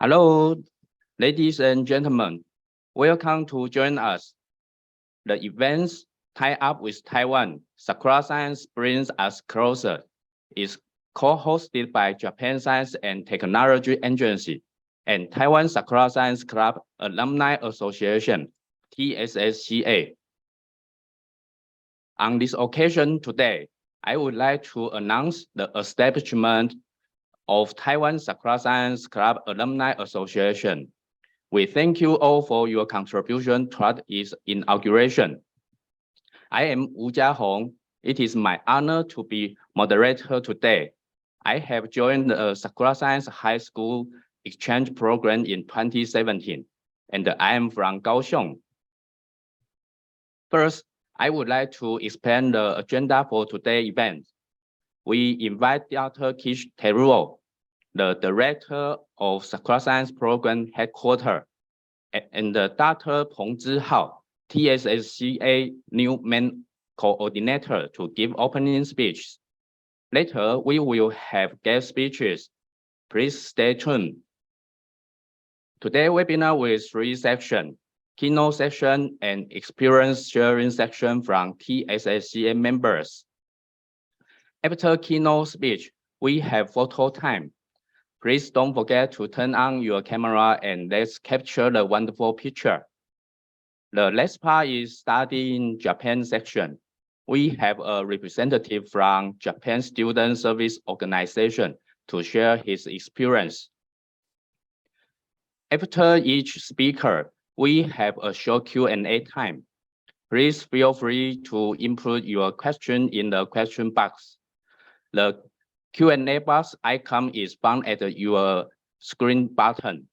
Hello, ladies and gentlemen. Welcome to join us. The events tie up with Taiwan, Sakura Science brings us closer. Is co-hosted by Japan Science and Technology Agency and Taiwan Sakura Science Club Alumni Association, TSSCA. On this occasion today, I would like to announce the establishment of Taiwan Sakura Science Club Alumni Association. We thank you all for your contribution toward its inauguration. I am Wu Jiahong. It is my honor to be moderator today. I have joined the Sakura Science High School exchange program in 2017, and I am from Kaohsiung. First, I would like to explain the agenda for today's event. We invite Dr. Kish Teruo, the director of Sakura Science Program Headquarters, and Dr. Peng Zhihao, TSSCA new main coordinator, to give opening speeches. Later, we will have guest speeches. Please stay tuned. Today's webinar with 3 sections: keynote section and experience sharing section from TSSCA members. After keynote speech, we have photo time. Please don't forget to turn on your camera and let's capture the wonderful picture. The last part is study in Japan section. We have a representative from Japan Student Service Organization to share his experience. After each speaker, we have a short Q&A time. Please feel free to input your question in the question box. The Q&A box icon is found at your screen button,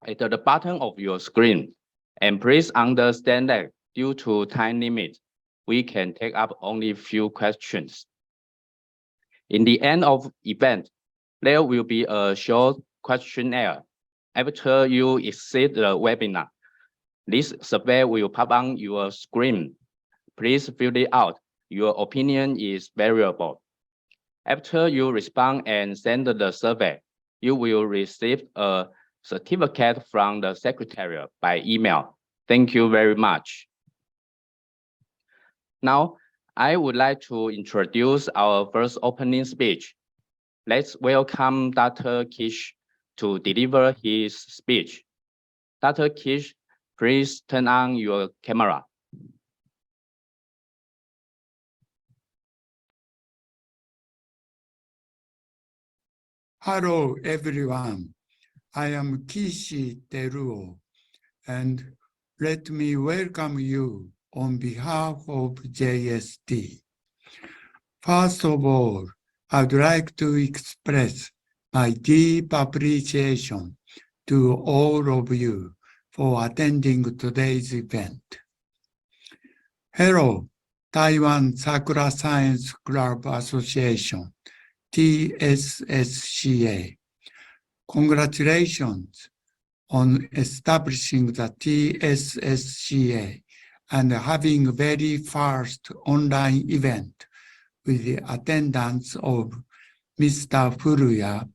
at the bottom of your screen. And please understand that due to time limit, we can take up only few questions. In the end of event, there will be a short questionnaire. After you exit the webinar, this survey will pop on your screen. Please fill it out. Your opinion is valuable. After you respond and send the survey, you will receive a certificate from the secretariat by email. Thank you very much. Now, I would like to introduce our first opening speech. Let's welcome Dr. Kish to deliver his speech. Dr. Kish, please turn on your camera. Hello, everyone. I am Kishi Teruo, and let me welcome you on behalf of JST. First of all, I'd like to express my deep appreciation to all of you for attending today's event. Hello, Taiwan Sakura Science Club Association, TSSCA. Congratulations on establishing the TSSCA and having very first online event with the attendance of Mr. Furuya,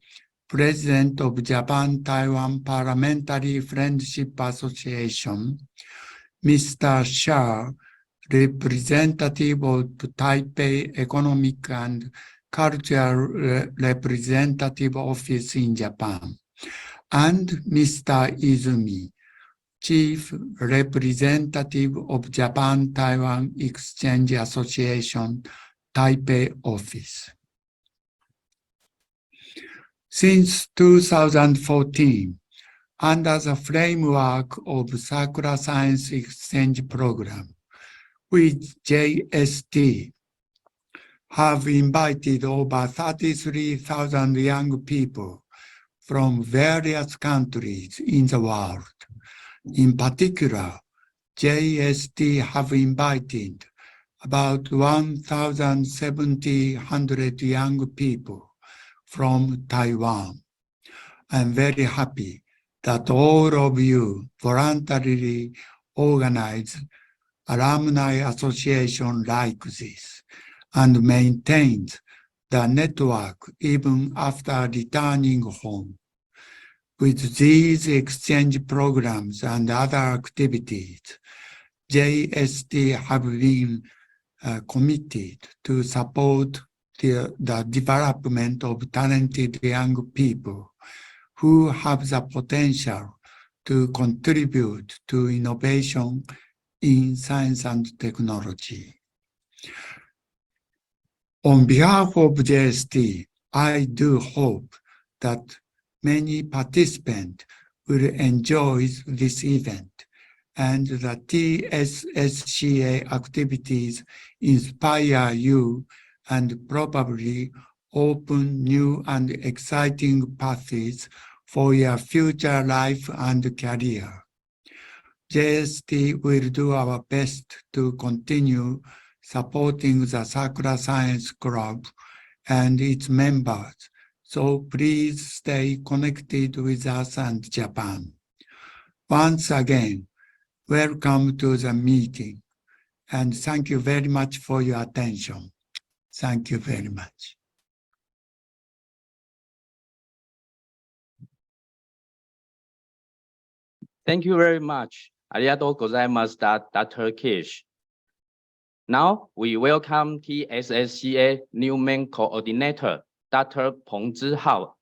President of Japan-Taiwan Parliamentary Friendship Association, Mr. Shah, representative of Taipei Economic and Cultural Representative Office in Japan, and Mr. Izumi, Chief Representative of Japan-Taiwan Exchange Association, Taipei Office. Since 2014, under the framework of Sakura Science Exchange Program, we, JST, have invited over 33,000 young people from various countries in the world. In particular, JST have invited about 1,700 young people from Taiwan. I'm very happy that all of you voluntarily organize alumni association like this and maintained the network even after returning home. With these exchange programs and other activities, JST have been committed to support the development of talented young people who have the potential to contribute to innovation in science and technology. On behalf of JST, I do hope that many participants will enjoy this event and the TSSCA activities inspire you and probably open new and exciting paths for your future life and career. JST will do our best to continue supporting the Sakura Science Club and its members, so please stay connected with us and Japan. Once again, welcome to the meeting, and thank you very much for your attention. Thank you very much. Thank you very much. Arigatou gozaimasu, Dr. Kish. Now we welcome TSSCA new main coordinator, Dr. Peng Zhihao,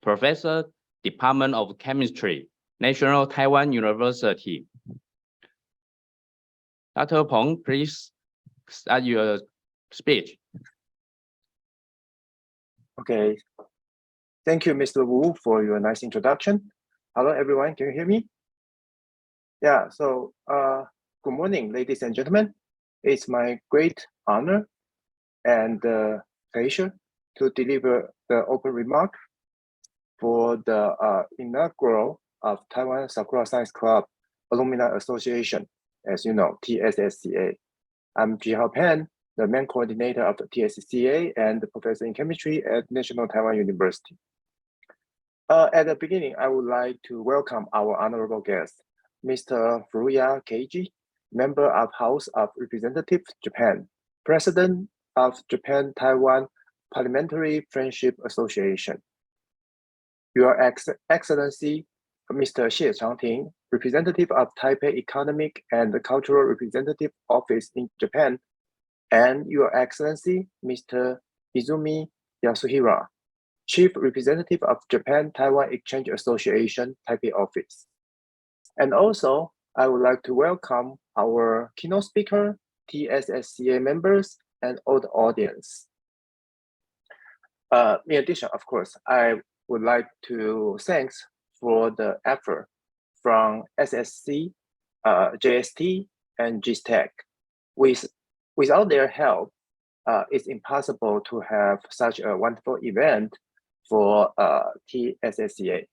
Professor, Department of Chemistry, National Taiwan University. Dr. Peng, please start your speech. Okay. Thank you, Mr. Wu, for your nice introduction. Hello, everyone. Can you hear me? Yeah, so good morning, ladies and gentlemen. It's my great honor and pleasure to deliver the open remark for the inaugural of Taiwan Sakura Science Club Alumni Association, as you know, TSSCA. I'm Zhihao Pan, the main coordinator of the TSSCA and the professor in chemistry at National Taiwan University. At the beginning, I would like to welcome our honorable guest, Mr. Furuya Keiji, member of House of Representatives, Japan, president of Japan-Taiwan Parliamentary Friendship Association. Your Excellency, Mr. Xie Changting, representative of Taipei Economic and Cultural Representative Office in Japan, and Your Excellency, Mr. Izumi Yasuhira, Chief Representative of Japan-Taiwan Exchange Association, Taipei Office. And also, I would like to welcome our keynote speaker, TSSCA members, and all the audience. In addition, of course, I would like to thank for the effort from SSC, JST, and GSTEC. Without their help, it's impossible to have such a wonderful event for TSSCA.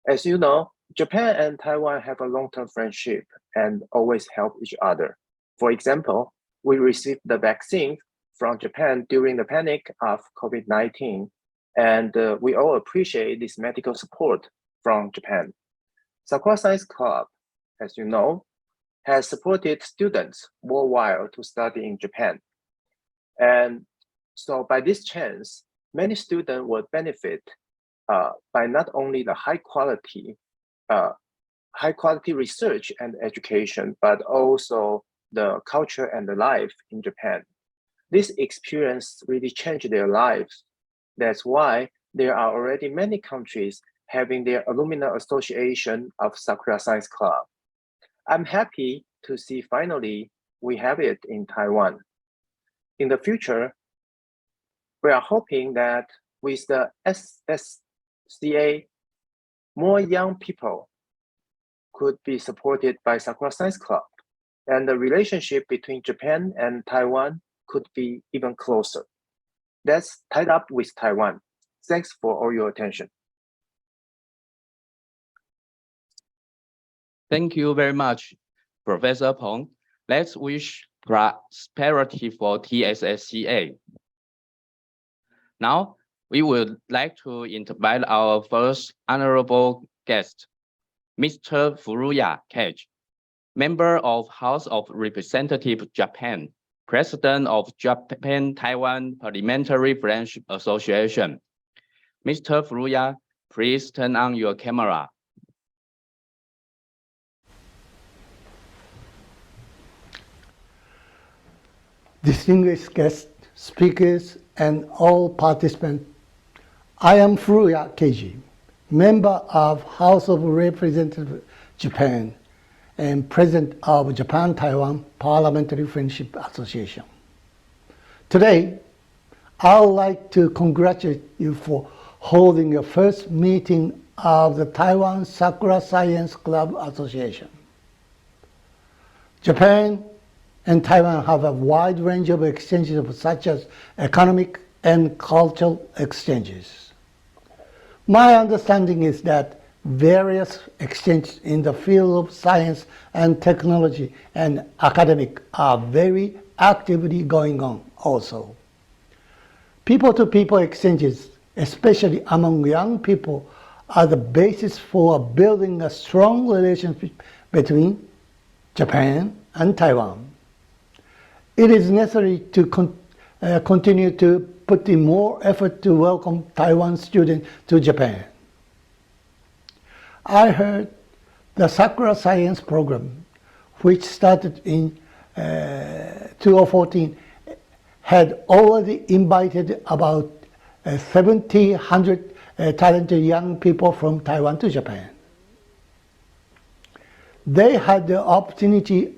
As you know, Japan and Taiwan have a long-term friendship and always help each other. For example, we received the vaccine from Japan during the panic of COVID-19, and we all appreciate this medical support from Japan. Sakura Science Club, as you know, has supported students worldwide to study in Japan. And so by this chance, many students will benefit by not only the high quality research and education, but also the culture and the life in Japan. This experience really changed their lives. That's why there are already many countries having their alumni association of Sakura Science Club. I'm happy to see finally we have it in Taiwan. In the future, we are hoping that with the SSCA, more young people could be supported by Sakura Science Club, and the relationship between Japan and Taiwan could be even closer. That's tied up with Taiwan. Thanks for all your attention. Thank you very much, Professor Peng. Let's wish prosperity for TSSCA. Now, we would like to invite our first honorable guest, Mr. Furuya Keiji, member of House of Representatives Japan, president of Japan-Taiwan Parliamentary Friendship Association. Mr. Furuya, please turn on your camera. Distinguished guests, speakers, and all participants, I am Furuya Keiji, member of House of Representatives Japan and President of Japan-Taiwan Parliamentary Friendship Association. Today, I would like to congratulate you for holding your first meeting of the Taiwan Sakura Science Club Association. Japan and Taiwan have a wide range of exchanges such as economic and cultural exchanges. My understanding is that various exchanges in the field of science and technology and academic are very actively going on also. People-to-people exchanges, especially among young people, are the basis for building a strong relationship between Japan and Taiwan. It is necessary to continue to put in more effort to welcome Taiwan students to Japan. I heard the Sakura Science Program, which started in 2014, had already invited about 1,700 talented young people from Taiwan to Japan. They had the opportunity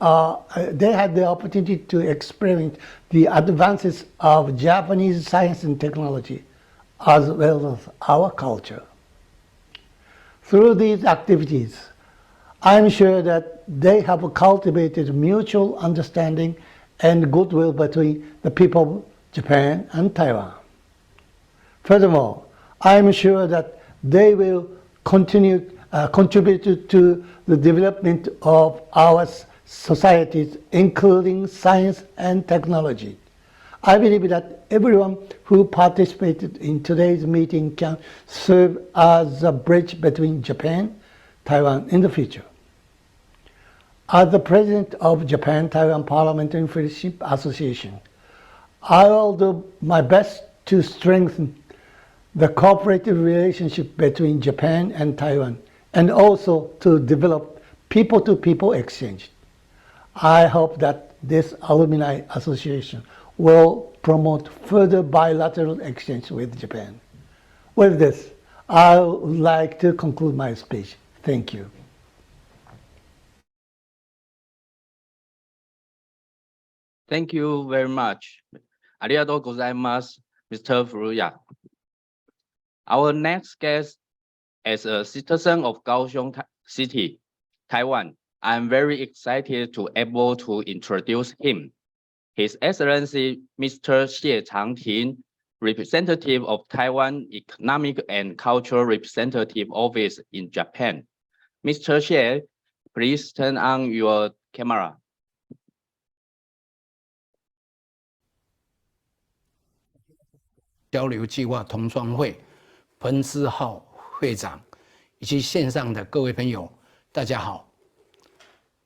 to experience the advances of Japanese science and technology, as well as our culture. Through these activities, I am sure that they have cultivated mutual understanding and goodwill between the people of Japan and Taiwan. Furthermore, I am sure that they will contribute to the development of our societies, including science and technology. I believe that everyone who participated in today's meeting can serve as a bridge between Japan and Taiwan in the future. As the President of Japan-Taiwan Parliamentary Friendship Association, I will do my best to strengthen the cooperative relationship between Japan and Taiwan, and also to develop people-to-people exchange. I hope that this Alumni Association will promote further bilateral exchange with Japan. With this, I would like to conclude my speech. Thank you. Thank you very much. Arigatou gozaimasu, Mr. Furuya. Our next guest, as a citizen of Kaohsiung City, Taiwan, I'm very excited to able to introduce him. His Excellency, Mr. Xie Changting, representative of Taiwan Economic and Cultural Representative Office in Japan. Mr. Xie, please turn on your camera. 交流计划同窗会彭思浩会长以及线上的各位朋友，大家好。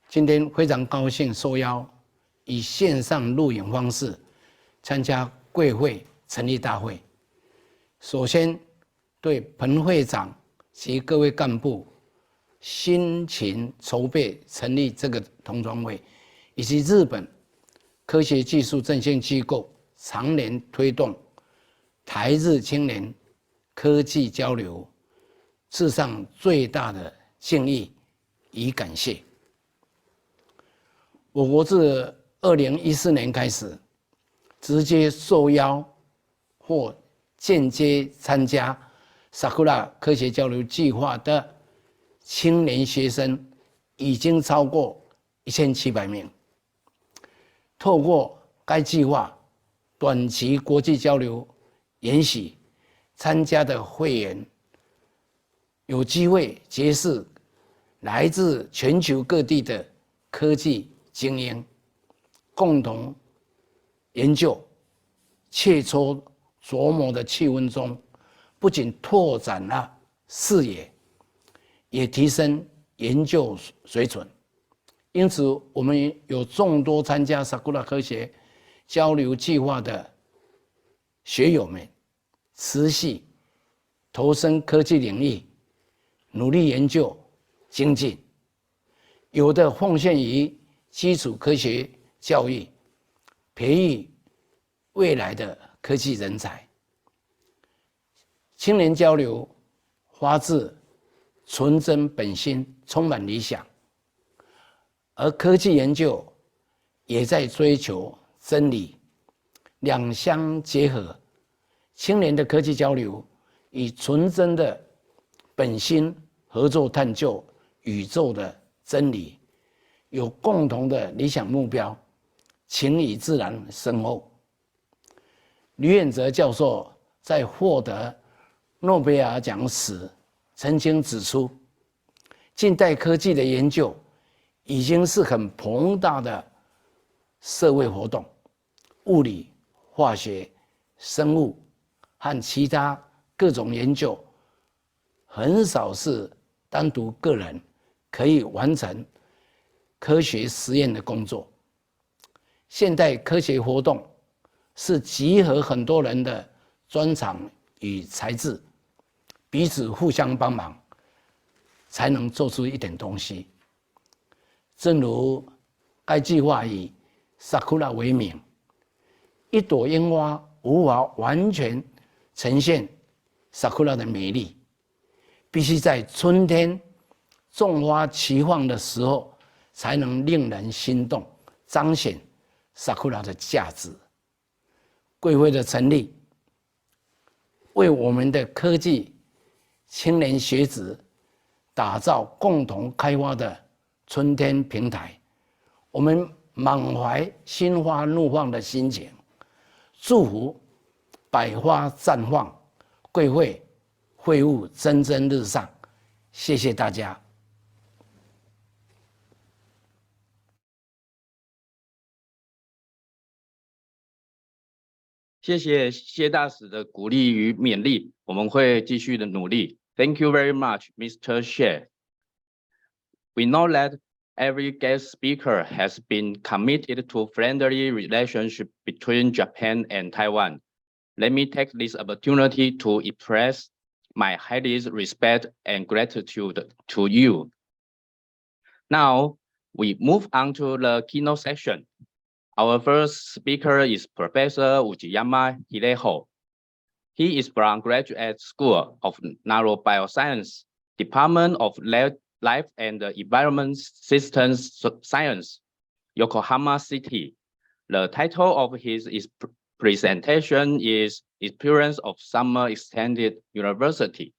今天非常高兴受邀以线上录影方式参加贵会成立大会。首先，对彭会长及各位干部辛勤筹备成立这个同窗会，以及日本科学技术振兴机构常年推动台日青年科技交流，致上最大的敬意与感谢。我国自2014年开始，直接受邀或间接参加 Sakura 科学交流计划的青年学生已经超过1700名。透过该计划短期国际交流研习，参加的会员有机会结识来自全球各地的科技精英，共同研究，切磋琢磨的气氛中，不仅拓展了视野，也提升研究水准。因此，我们有众多参加 Sakura 科学交流计划的学友们，持续投身科技领域，努力研究精进；有的奉献于基础科学教育，培育未来的科技人才。青年交流发自纯真本心，充满理想，而科技研究也在追求真理，两相结合。青年的科技交流以纯真的本心合作探究宇宙的真理，有共同的理想目标，情与自然深厚。吕远哲教授在获得诺贝尔奖时曾经指出，近代科技的研究已经是很庞大的社会活动，物理、化学、生物和其他各种研究，很少是单独个人可以完成科学实验的工作。现代科学活动是集合很多人的专长与才智，彼此互相帮忙，才能做出一点东西。正如该计划以 Sakura 为名，一朵樱花无法完全呈现 Sakura 的美丽，必须在春天种花齐放的时候，才能令人心动，彰显 Sakura 的价值。贵会的成立，为我们的科技青年学子打造共同开发的春天平台。我们满怀心花怒放的心情，祝福百花绽放，贵会会务蒸蒸日上。谢谢大家。谢谢谢大使的鼓励与勉励，我们会继续的努力。Thank you very much, Mr. Xie. We know that every guest speaker has been committed to friendly relationship between Japan and Taiwan. Let me take this opportunity to express my highest respect and gratitude to you. Now, we move on to the keynote section. Our first speaker is Professor Uchiyama Hideho. He is from Graduate School of Neurobioscience, Department of Life and Environment Systems Science, Yokohama City. The title of his presentation is Experience of Summer Extended University.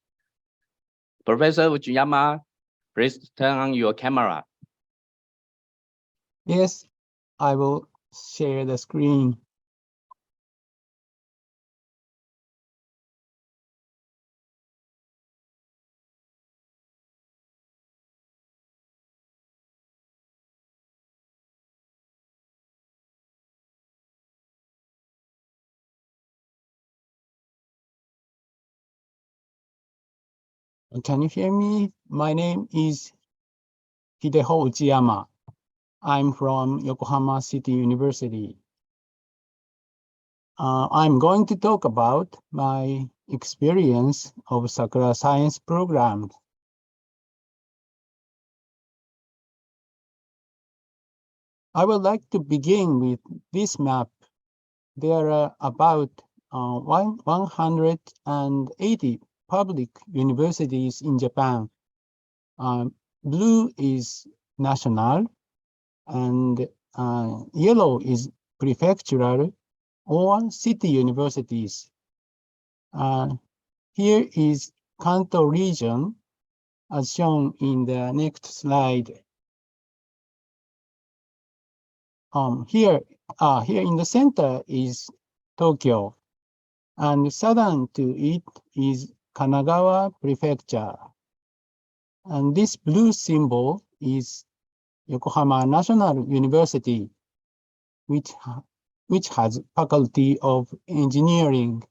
Professor Uchiyama, please turn on your camera. Yes, I will share the screen. Can you hear me? My name is Hideho Uchiyama. I'm from Yokohama City University. I'm going to talk about my experience of Sakura Science Program. I would like to begin with this map. There are about 180 public universities in Japan. Blue is national, and yellow is prefectural or city universities. Here is Kanto region, as shown in the next slide. Here in the center is Tokyo, and southern to it is Kanagawa Prefecture. And this blue symbol is Yokohama National University, which has Faculty of Engineering.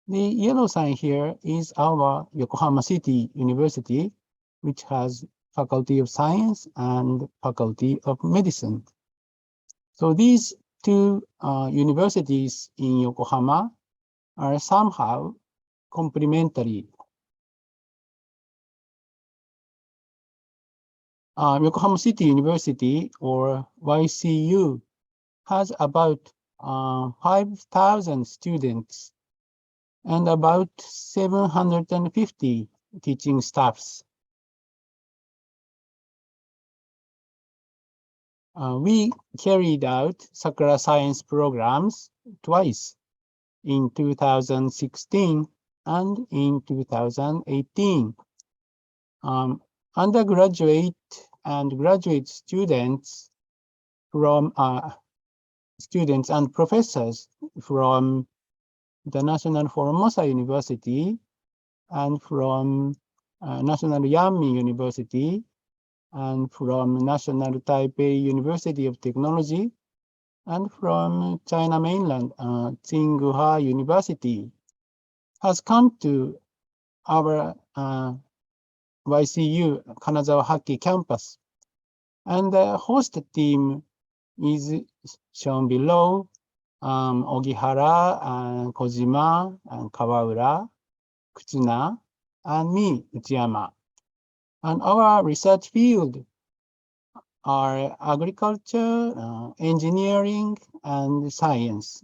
The yellow sign here is our Yokohama City University, which has Faculty of Science and Faculty of Medicine. So these two universities in Yokohama are somehow complementary. Yokohama City University, or YCU, has about 5,000 students and about 750 teaching staffs. We carried out Sakura science programs twice, in 2016 and in 2018. Undergraduate and graduate students and professors from the National Formosa University and from National Yami University and from National Taipei University of Technology and from China mainland, Tsinghua University, has come to our YCU Kanazawa Haki campus. And the host team is shown below: Ogihara, and Kojima, and Kawaura, Kutsuna, and me, Uchiyama. And our research field are agriculture, engineering, and science.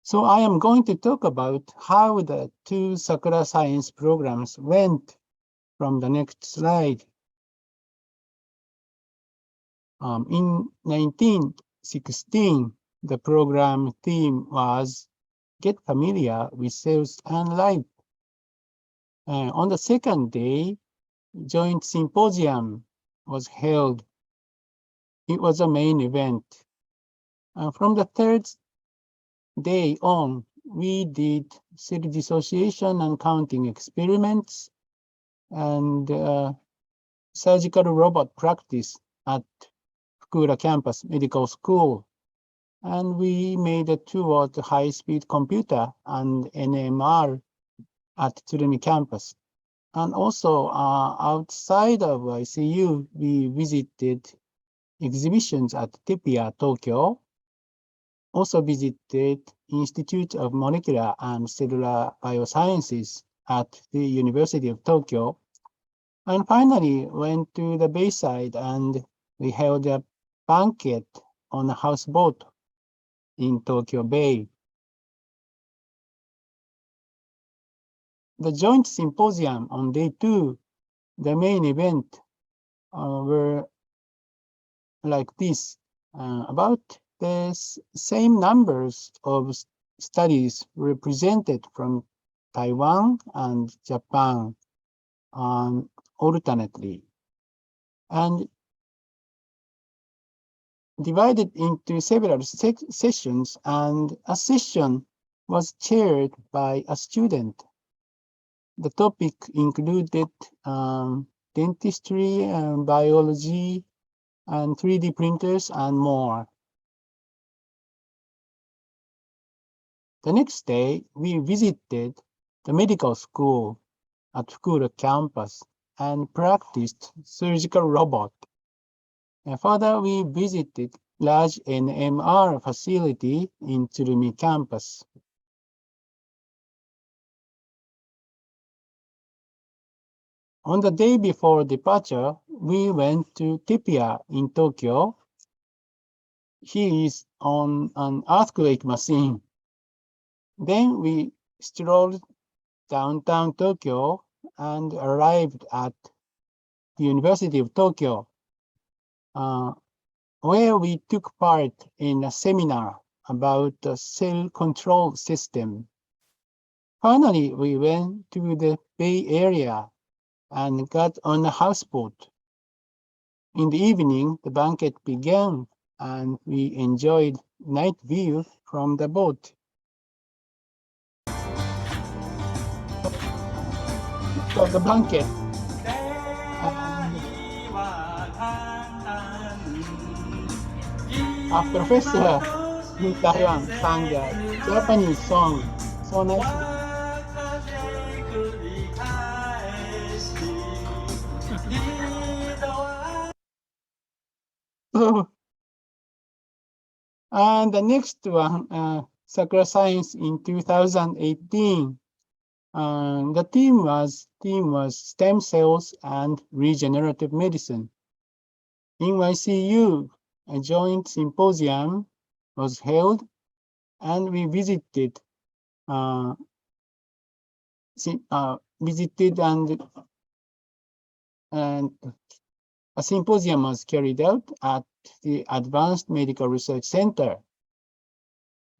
So I am going to talk about how the two Sakura science programs went from the next slide. In 1916, the program theme was "Get Familiar with Cells and Life." On the second day, joint symposium was held. It was a main event. From the third day on, we did cell dissociation and counting experiments and surgical robot practice at Sakura campus medical school. And we made a tour to high-speed computer and NMR at Tsurumi campus. And also outside of ICU, we visited exhibitions at TEPIA, Tokyo. Also visited Institute of Molecular and Cellular Biosciences at the University of Tokyo. And finally went to the Bayside and we held a banquet on a houseboat in Tokyo Bay. The joint symposium on day 2, the main event, were like this. About the same numbers of studies represented from Taiwan and Japan alternately, and divided into several sessions, and a session was chaired by a student. The topic included dentistry, biology, and 3D printers, and more. The next day, we visited the medical school at Sakura campus and practiced surgical robot. And further, we visited large NMR facility in Tsurumi campus. On the day before departure, we went to TEPIA in Tokyo. He is on an earthquake machine. Then we strolled downtown Tokyo and arrived at the University of Tokyo, where we took part in a seminar about the cell control system. Finally, we went to the Bay Area and got on a houseboat. In the evening, the banquet began, and we enjoyed night view from the boat. So the banquet. A professor in Taiwan sang a Japanese song so nicely. And the next one, Sakura Science in 2018. The theme was stem cells and regenerative medicine. In YCU, a joint symposium was held, and we visited and a symposium was carried out at the Advanced Medical Research Center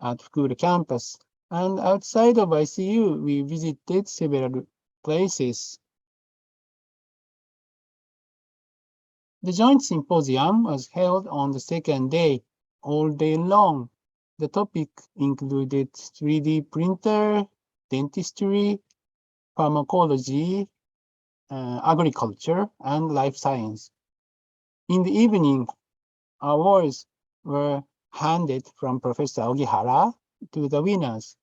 at Sakura campus. And outside of ICU, we visited several places. The joint symposium was held on the second day, all day long. The topic included 3D printer, dentistry, pharmacology, agriculture, and life science. In the evening, awards were handed from Professor Ogihara to the winners.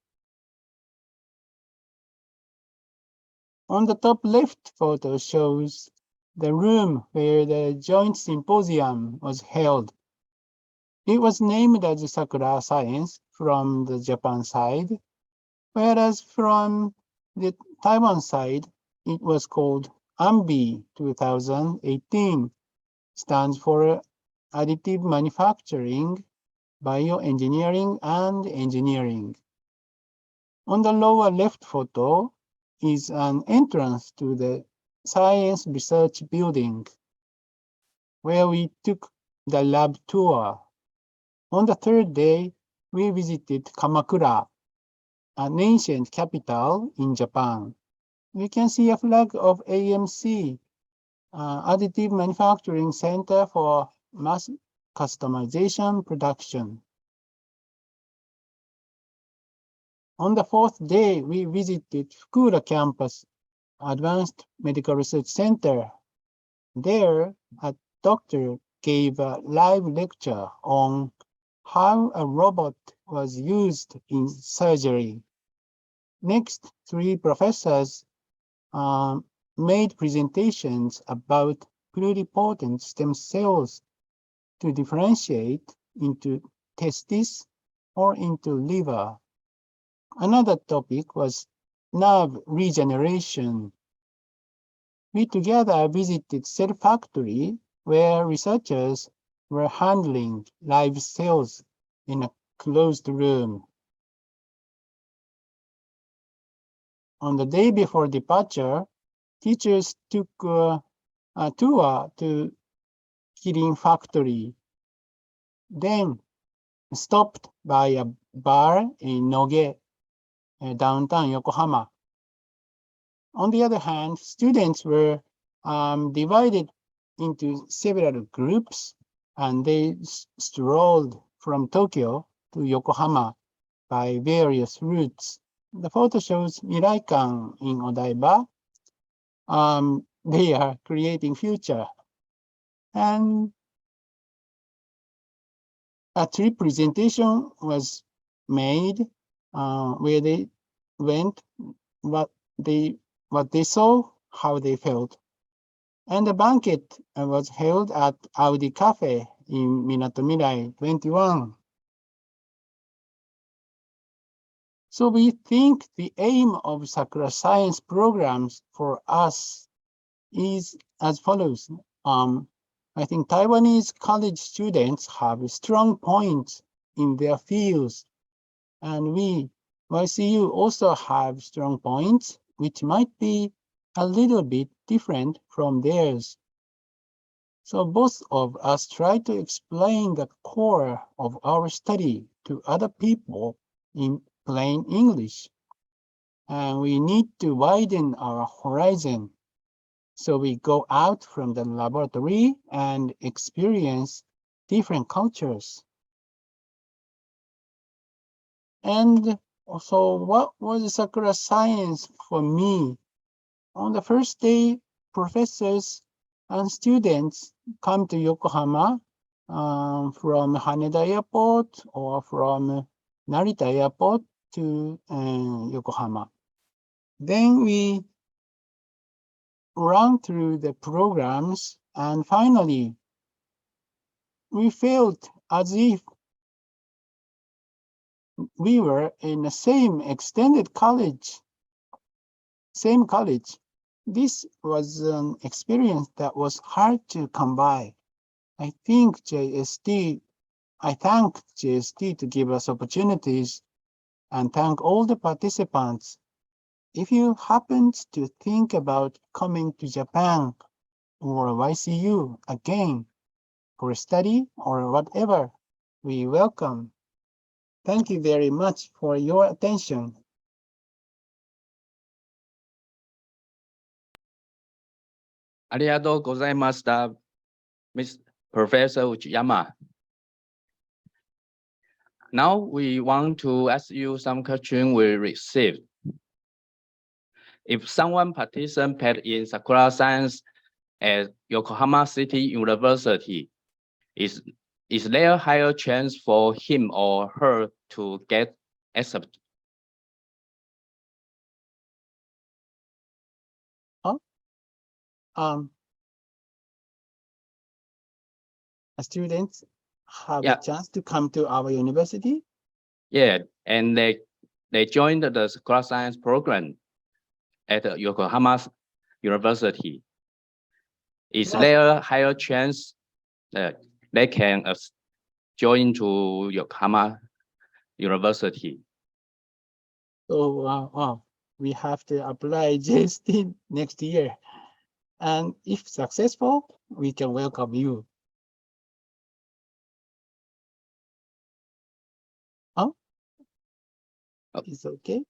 On the top left photo shows the room where the joint symposium was held. It was named as Sakura Science from the Japan side, whereas from the Taiwan side, it was called AMBI 2018, stands for Additive Manufacturing, Bioengineering, and Engineering. On the lower left photo is an entrance to the Science Research Building, where we took the lab tour. On the third day, we visited Kamakura, an ancient capital in Japan. We can see a flag of AMC, Additive Manufacturing Center for Mass Customization Production. On the fourth day, we visited Sakura campus, Advanced Medical Research Center. There, a doctor gave a live lecture on how a robot was used in surgery. Next, 3 professors made presentations about pluripotent stem cells to differentiate into testis or into liver. Another topic was nerve regeneration. We together visited cell factory where researchers were handling live cells in a closed room. On the day before departure, teachers took a tour to Kirin factory, then stopped by a bar in Noge, downtown Yokohama. On the other hand, students were divided into several groups, and they strolled from Tokyo to Yokohama by various routes. The photo shows Miraikan in Odaiba. They are creating future. And a trip presentation was made where they went, what they saw, how they felt. And the banquet was held at Audi Cafe in Minatomirai 21. So we think the aim of Sakura Science programs for us is as follows. I think Taiwanese college students have strong points in their fields, and we, YCU, also have strong points, which might be a little bit different from theirs. So both of us try to explain the core of our study to other people in plain English. And we need to widen our horizon. So we go out from the laboratory and experience different cultures. And so what was Sakura Science for me? On the first day, professors and students come to Yokohama from Haneda Airport or from Narita Airport to Yokohama. Then we run through the programs, and finally, we felt as if we were in the same extended college, same college. This was an experience that was hard to come by. I thank JST to give us opportunities and thank all the participants. If you happen to think about coming to Japan or YCU again for study or whatever, we welcome. Thank you very much for your attention. ありがとうございました、Miss Professor Uchiyama. Now we want to ask you some questions we received. If someone participates in Sakura Science at Yokohama City University, is there a higher chance for him or her to get accepted? Students have Yeah. a chance to come to our university. Yeah, and they joined the Sakura Science program at Yokohama University. Is Yes. there a higher chance that they can join to Yokohama University? So we have to apply JST next year. And if successful, we can welcome you. It's okay.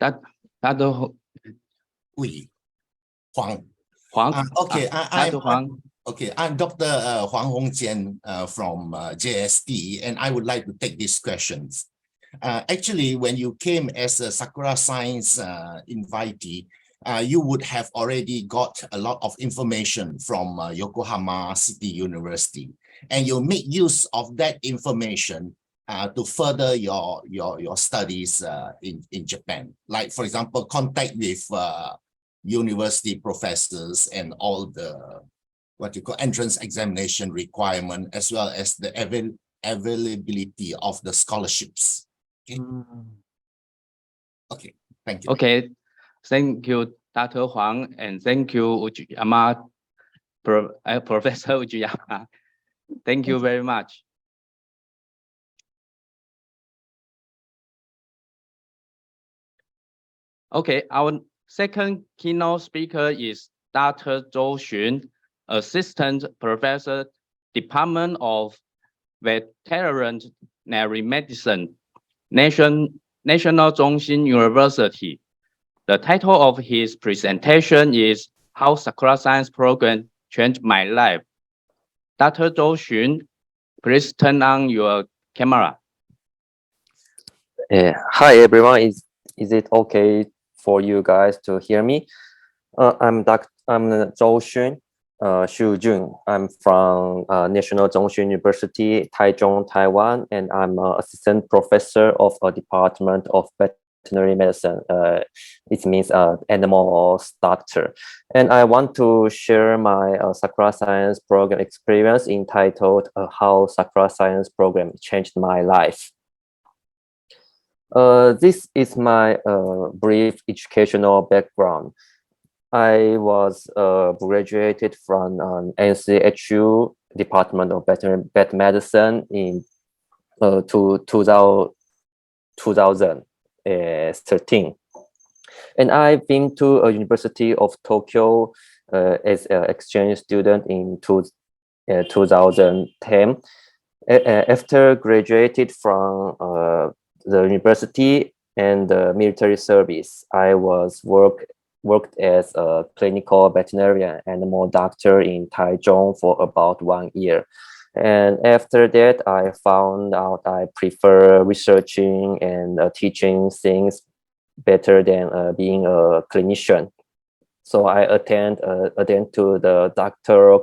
That Huang. Huang. Okay, Huang. I'm Dr. Huang Hongjian from JST, and I would like to take these questions. Actually, when you came as a Sakura Science invitee, you would have already got a lot of information from Yokohama City University, and you make use of that information to further your studies in Japan. Like, for example, contact with university professors and all the what you call entrance examination requirement, as well as the availability of the scholarships. Okay. Okay, thank you. Okay, thank you, Dr. Huang, and thank you, Uchiyama, Professor Uchiyama. Thank you very much. Okay, our second keynote speaker is Dr. Zhou Xun, Assistant Professor, Department of Veterinary Medicine, National Zhongxin University. The title of his presentation is How Sakura Science Program Changed My Life. Dr. Zhou Xun, please turn on your camera. Hi everyone, is it okay for you guys to hear me? I'm Zhou Xu Jun. I'm from National Zhongxin University, Taichung, Taiwan, and I'm an assistant professor of a department of veterinary medicine. It means animal doctor. And I want to share my Sakura Science program experience entitled How Sakura Science Program Changed My Life. This is my brief educational background. I was graduated from NCHU Department of Vet Medicine in 2013. And I've been to a University of Tokyo as an exchange student in 2010. After graduated from the university and the military service, I worked as a clinical veterinarian animal doctor in Taichung for about 1 year. And after that, I found out I prefer researching and teaching things better than being a clinician. So I attend to the doctoral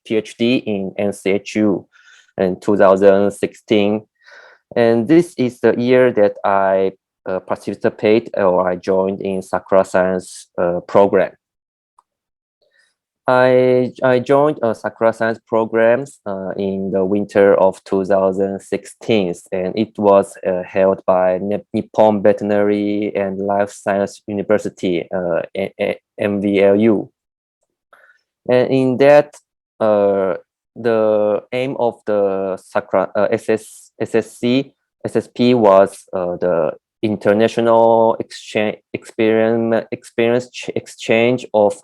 PhD in NCHU in 2016. And this is the year that I I joined in Sakura Science program. I joined Sakura Science programs in the winter of 2016, and it was held by Nippon Veterinary and Life Science University, MVLU. And in that, the aim of the Sakura SSP was the international exchange of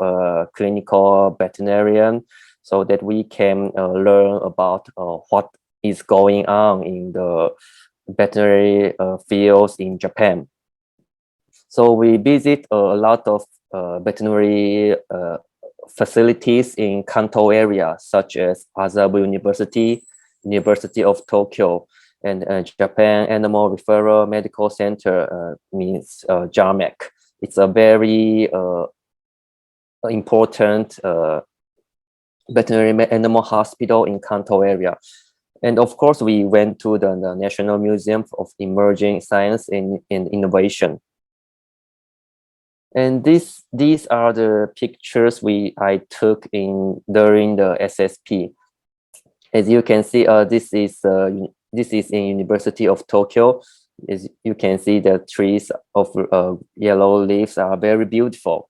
clinical veterinarian, so that we can learn about what is going on in the veterinary fields in Japan. So we visit a lot of veterinary facilities in Kanto area, such as Azabu University, University of Tokyo, and Japan Animal Referral Medical Center, means JAMEC. It's a very important veterinary animal hospital in Kanto area. And of course, we went to the National Museum of Emerging Science and Innovation. And these are the pictures I took during the SSP. As you can see, this is in University of Tokyo. As you can see, the trees of yellow leaves are very beautiful.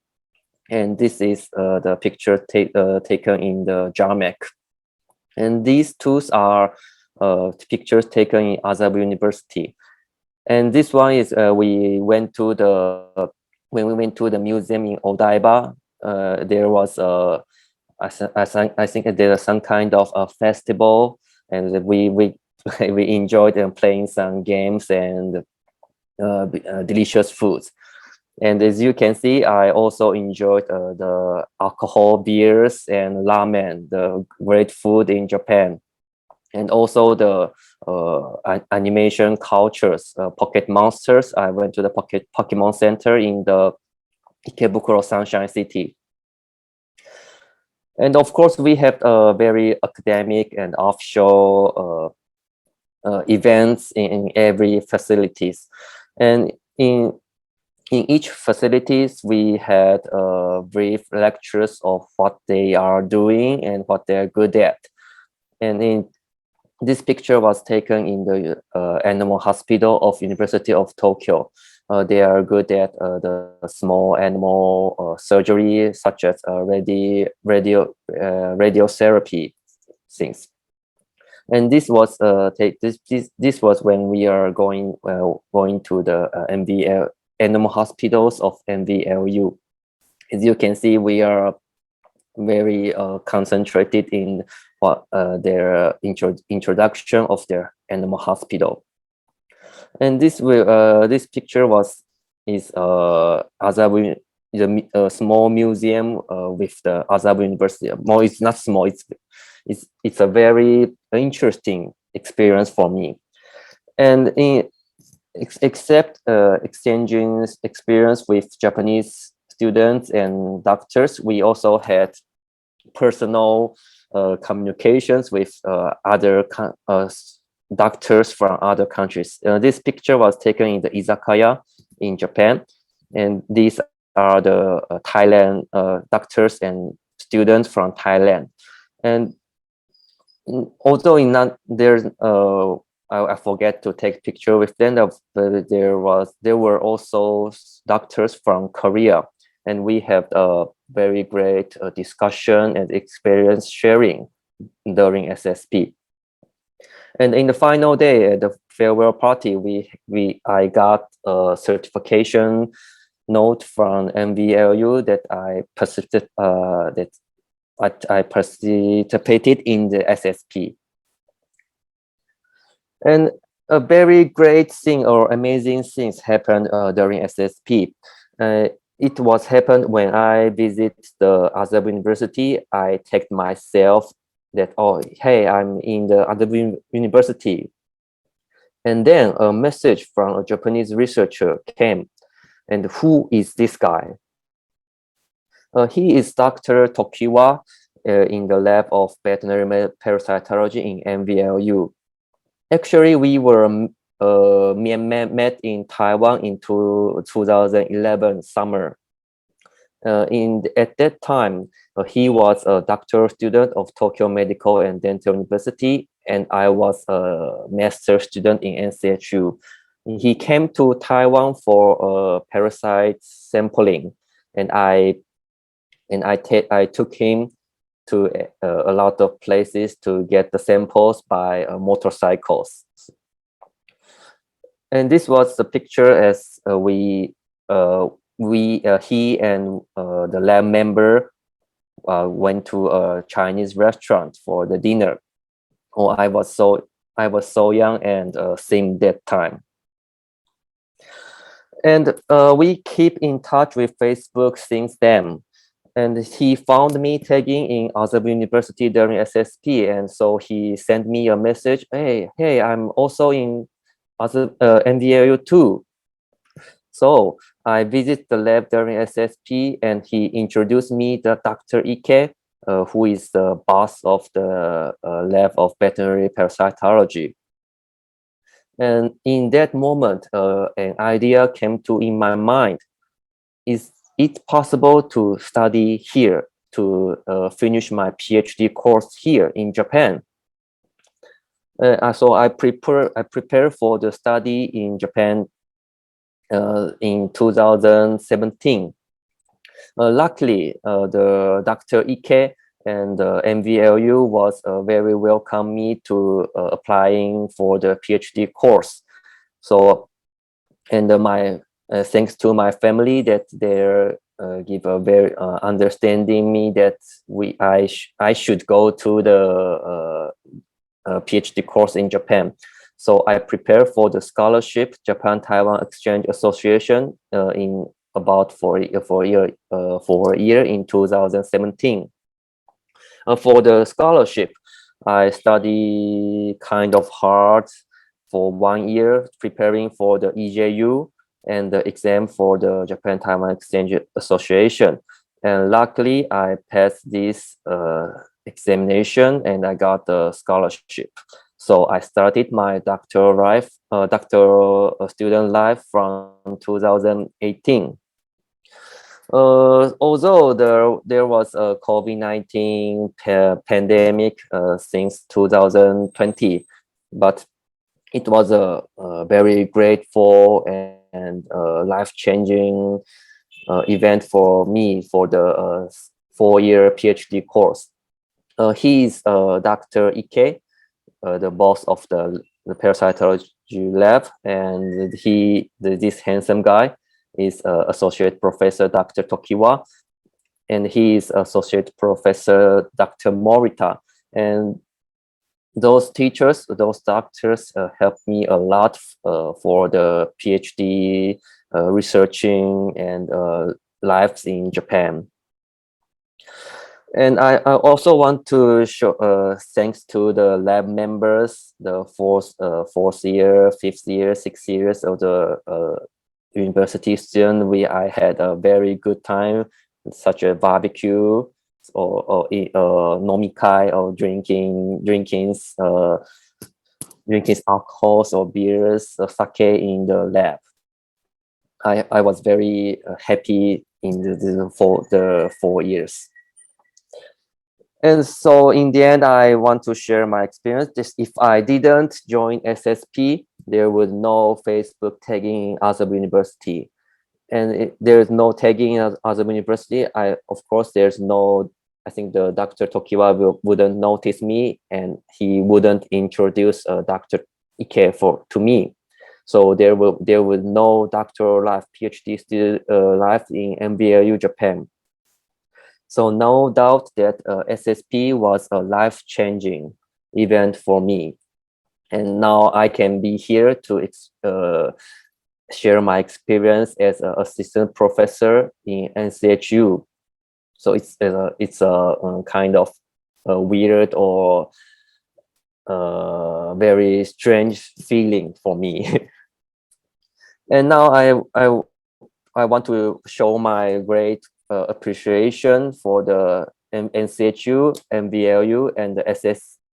And this is the picture taken in the JAMEC. And these two are pictures taken in Azabu University. And this one is when we went to the museum in Odaiba, there was I think there was some kind of a festival, and we enjoyed playing some games and delicious foods. And as you can see, I also enjoyed the alcohol, beers, and ramen, the great food in Japan, and also the animation cultures, Pocket Monsters. I went to the Pokemon Center in the Ikebukuro Sunshine City. And of course, we have very academic and offshore events in every facilities. And in each facilities, we had brief lectures of what they are doing and what they're good at. And this picture was taken in the animal hospital of University of Tokyo. They are good at the small animal surgery, such as radiotherapy things. And this was this was when we are going to the MVL animal hospitals of MVLU. As you can see, we are very concentrated in what their introduction of their animal hospital. And this picture is Azabu, the small museum with the Azabu University. More, it's not small. It's a very interesting experience for me. And except exchanging experience with Japanese students and doctors, we also had personal communications with other doctors from other countries. This picture was taken in the izakaya in Japan, and these are the Thailand doctors and students from Thailand. And although I forget to take picture with them, but there were also doctors from Korea, and we have a very great discussion and experience sharing during SSP. And in the final day at the farewell party, I got a certification note from MVLU that I participated in the SSP. And a very great thing or amazing things happened during SSP. It was happened when I visit the Azabu University. I tagged myself that, oh, hey, I'm in the Azabu University. And then a message from a Japanese researcher came. And who is this guy? He is Dr. Tokiwa in the lab of veterinary parasitology in MVLU. Actually, we were met in Taiwan in 2011 summer. At that time, he was a doctoral student of Tokyo Medical and Dental University, and I was a master student in NCHU. He came to Taiwan for parasite sampling, and I took him to a lot of places to get the samples by motorcycles. And this was the picture as he and the lab member went to a Chinese restaurant for the dinner. Oh, I was so young and same that time. And we keep in touch with Facebook since then. And he found me tagging in Azab University during SSP, and so he sent me a message. Hey, I'm also in NVLU too. So I visit the lab during SSP, and he introduced me to Dr. Ike, who is the boss of the lab of veterinary parasitology. And in that moment, an idea came in my mind. Is it possible to study here, to finish my PhD course here in Japan? So I prepare for the study in Japan in 2017. Luckily, the Dr. Ike and MVLU was very welcome me to applying for the PhD course. So, and my thanks to my family that they give a very understanding me that I should go to the PhD course in Japan. So I prepare for the scholarship Japan-Taiwan Exchange Association in about for a year in 2017. For the scholarship, I study kind of hard for 1 year, preparing for the EJU and the exam for the Japan-Taiwan Exchange Association. And luckily, I passed this examination and I got the scholarship. So I started my doctoral student life from 2018. Although there was a COVID-19 pandemic since 2020, but it was a very grateful and life-changing event for me for the 4-year PhD course. He is Dr. Ike, the boss of the parasitology lab, and this handsome guy is Associate Professor Dr. Tokiwa, and he is Associate Professor Dr. Morita. And those teachers, those doctors helped me a lot for the PhD researching and lives in Japan. And I also want to show thanks to the lab members, the fourth year, 5th year, 6th years of the university student. I had a very good time, such a barbecue or nomikai or drinking alcohols or beers or sake in the lab. I was very happy for the 4 years. And so in the end, I want to share my experience. Just if I didn't join SSP, there was no Facebook tagging in Azab University. And there's no tagging in Azab University. Of course, there's no, I think the Dr. Tokiwa wouldn't notice me and he wouldn't introduce Dr. Ike to me. So there was no doctoral life, PhD student life in MBLU Japan. So no doubt that SSP was a life-changing event for me. And now I can be here to share my experience as an assistant professor in NCHU. So it's a kind of weird or very strange feeling for me. And now I want to show my great appreciation for the NCHU, MVLU, and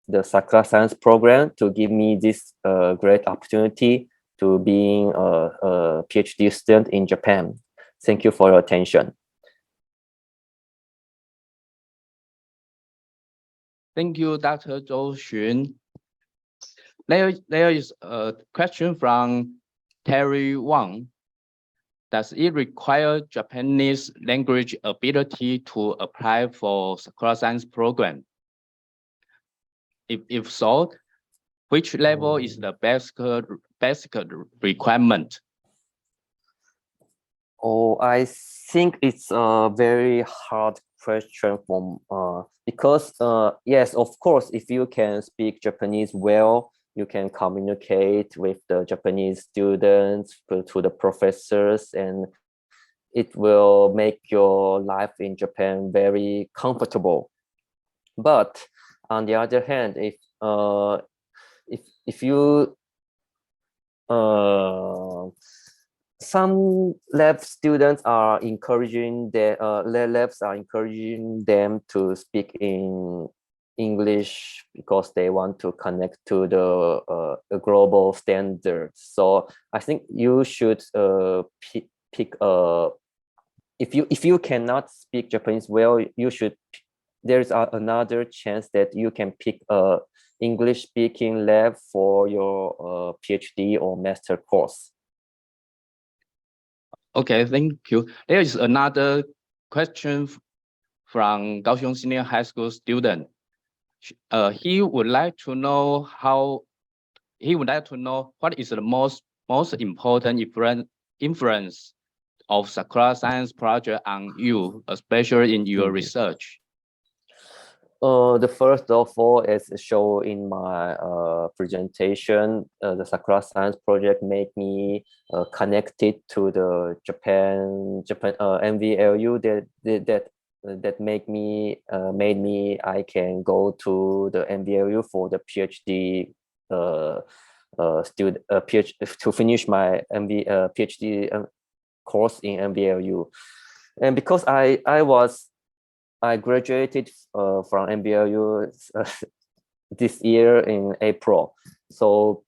the Sakura Science Program to give me this great opportunity to being a PhD student in Japan. Thank you for your attention. Thank you, Dr. Zhou Xun. There is a question from Terry Wang. Does it require Japanese language ability to apply for Sakura Science program? If so, which level is the basic requirement? Oh, I think it's a very hard question because yes, of course, if you can speak Japanese well, you can communicate with the Japanese students, to the professors, and it will make your life in Japan very comfortable. But on the other hand, if you some lab students are encouraging labs are encouraging them to speak in English because they want to connect to the global standards. So I think you should pick if you cannot speak Japanese well, you should. There's another chance that you can pick a English speaking lab for your PhD or master course. Okay, thank you. There is another question from Kaohsiung Senior High School student. He would like to know what is the most important influence of Sakura Science Project on you, especially in your research. The first of all, as shown in my presentation, the Sakura Science Project made me connected to the Japan MVLU that made me I can go to the MVLU for the PhD to finish my PhD course in MVLU, and because I graduated from MBLU this year in April. So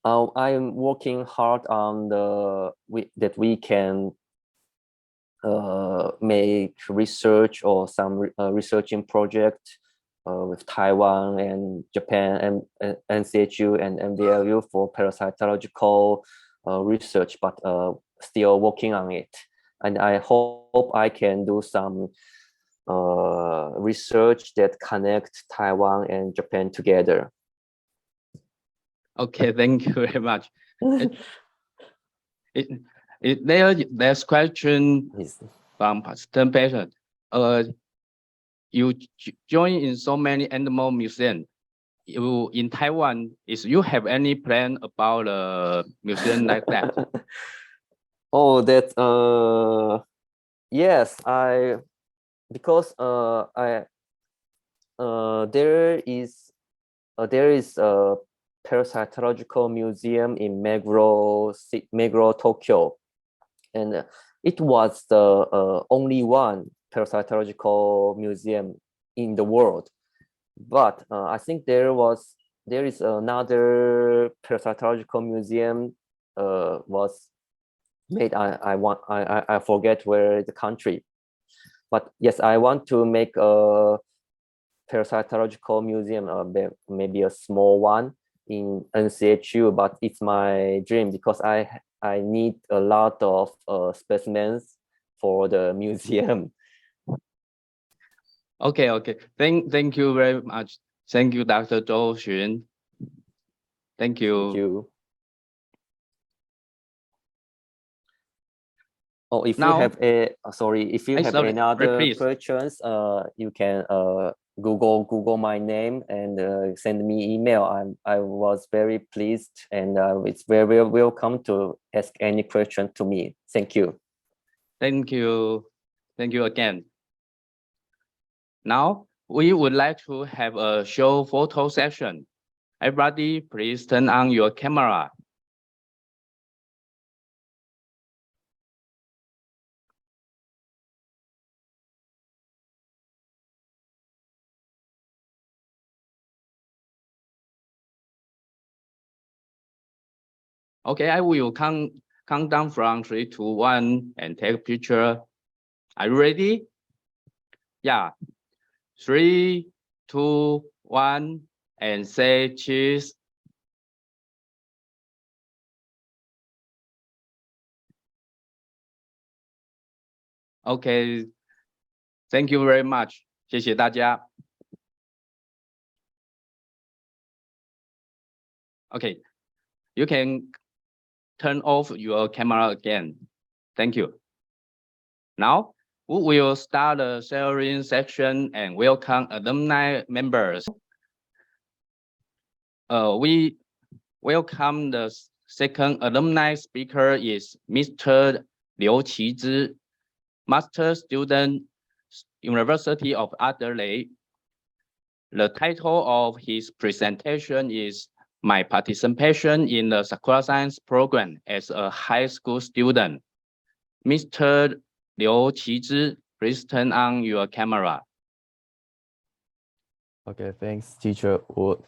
I'm working hard on that we can make research or some researching project with Taiwan and Japan and NCHU and MBLU for parasitological research, but still working on it. And I hope I can do some research that connect Taiwan and Japan together. Okay, thank you very much. There's question from participant. You join in so many animal museums. You in Taiwan, you have any plan about a museum like that? Oh, that yes, because there is a parasitological museum in Meguro, Tokyo, and it was the only one parasitological museum in the world. But I think there is another parasitological museum was made. I forget where the country. But yes, I want to make a parasitological museum, maybe a small one in NCHU, but it's my dream because I need a lot of specimens for the museum. Okay. Thank you very much. Thank you, Dr. Zhou Xun. Thank you. Thank you. Oh, if Now, you have any other questions, you can Google my name and send me email. I was very pleased, and it's very welcome to ask any question to me. Thank you. Thank you again. Now we would like to have a show photo session. Everybody, please turn on your camera. Okay, I will count down from 3 to 1 and take a picture. Are you ready? Yeah. 3, 2, one, and say cheese. Okay, thank you very much. 谢谢大家。Okay, you can turn off your camera again. Thank you. Now, we will start the sharing section and welcome alumni members. We welcome the second alumni speaker is Mr. Liu Qizhi, master student, University of Adelaide. The title of his presentation is My Participation in the Sakura Science Program as a High School Student. Mr. Liu Qizhi, please turn on your camera. Okay, thanks, Teacher Wood.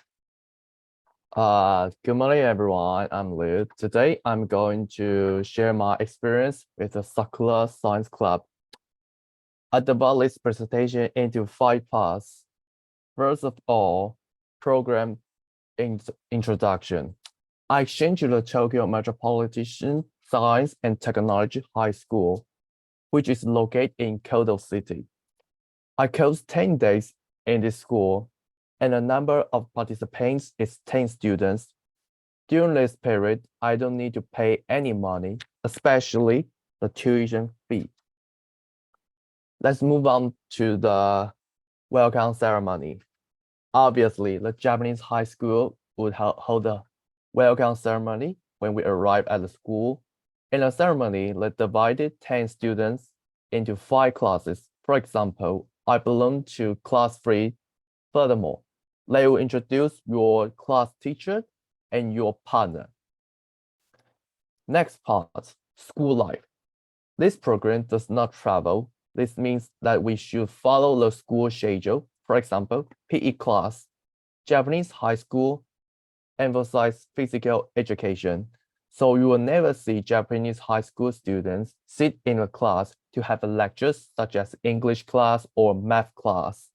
Good morning, everyone. I'm Liu. Today, I'm going to share my experience with the Sakura Science Club. I divided this presentation into 5 parts. First of all, program introduction. I exchanged to the Tokyo Metropolitan Science and Technology High School, which is located in Kyoto City. I coached 10 days in this school, and the number of participants is 10 students. During this period, I don't need to pay any money, especially the tuition fee. Let's move on to the welcome ceremony. Obviously, the Japanese high school would hold a welcome ceremony when we arrive at the school. In the ceremony, they divided 10 students into 5 classes. For example, I belong to class 3. Furthermore, they will introduce your class teacher and your partner. Next part, school life. This program does not travel. This means that we should follow the school schedule. For example, PE class. Japanese high school emphasize physical education. So you will never see Japanese high school students sit in a class to have lectures such as English class or math class.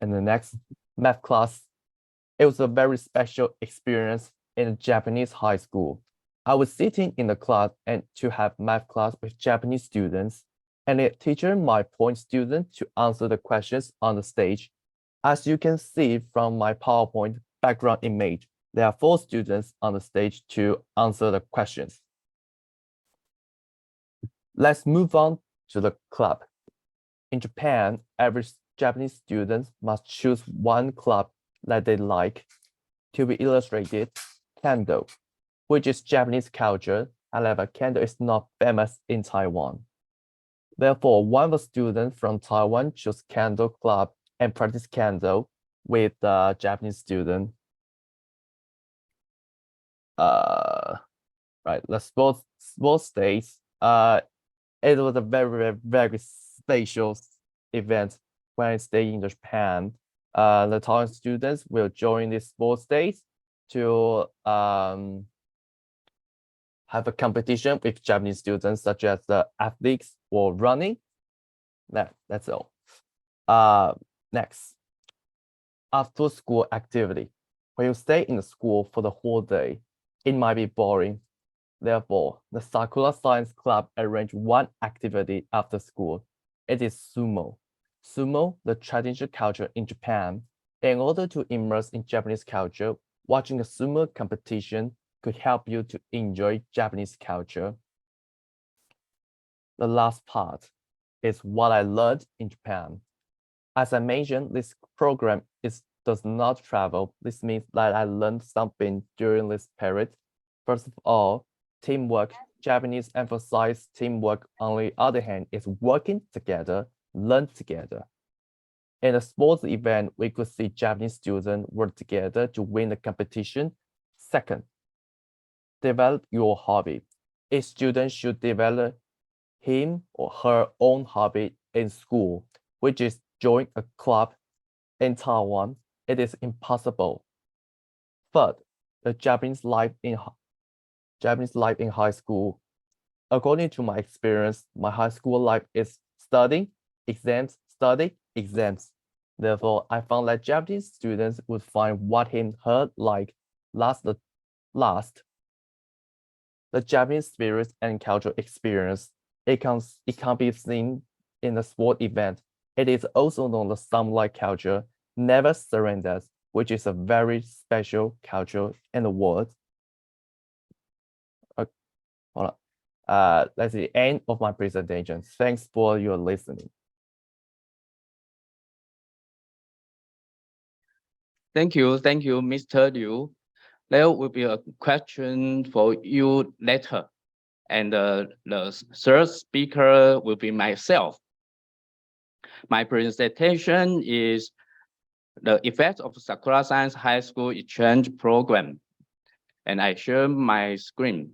And the next, math class. It was a very special experience in a Japanese high school. I was sitting in the class and to have math class with Japanese students, and the teacher might point students to answer the questions on the stage. As you can see from my PowerPoint background image, there are 4 students on the stage to answer the questions. Let's move on to the club. In Japan, every Japanese student must choose one club that they like. To be illustrated, Kendo, which is Japanese culture. However, Kendo is not famous in Taiwan. Therefore, one of the students from Taiwan chose Kendo club and practice Kendo with the Japanese student. Right, the sports days. It was a very special event when I stay in Japan. The Taiwan students will join these sports days to have a competition with Japanese students, such as the athletics or running. That's all. Next, after school activity. When you stay in the school for the whole day, it might be boring. Therefore, the Sakura Science Club arranged one activity after school. It is sumo. Sumo, the traditional culture in Japan. In order to immerse in Japanese culture, watching a sumo competition could help you to enjoy Japanese culture. The last part is what I learned in Japan. As I mentioned, this program does not travel. This means that I learned something during this period. First of all, teamwork. Japanese emphasize teamwork. On the other hand, is working together, learn together. In a sports event, we could see Japanese students work together to win the competition. Second, develop your hobby. A student should develop him or her own hobby in school, which is join a club. In Taiwan, it is impossible. Third, the Japanese life in high school. According to my experience, my high school life is study, exams, Therefore, I found that Japanese students would find what he heard like last. The Japanese spirit and cultural experience. It can be seen in a sport event. It is also known as samurai culture, never surrenders, which is a very special culture in the world. Hold on. That's the end of my presentation. Thanks for your listening. Thank you, Mr. Liu. There will be a question for you later. And the third speaker will be myself. My presentation is the effect of Sakura Science High School Exchange Program. And I share my screen.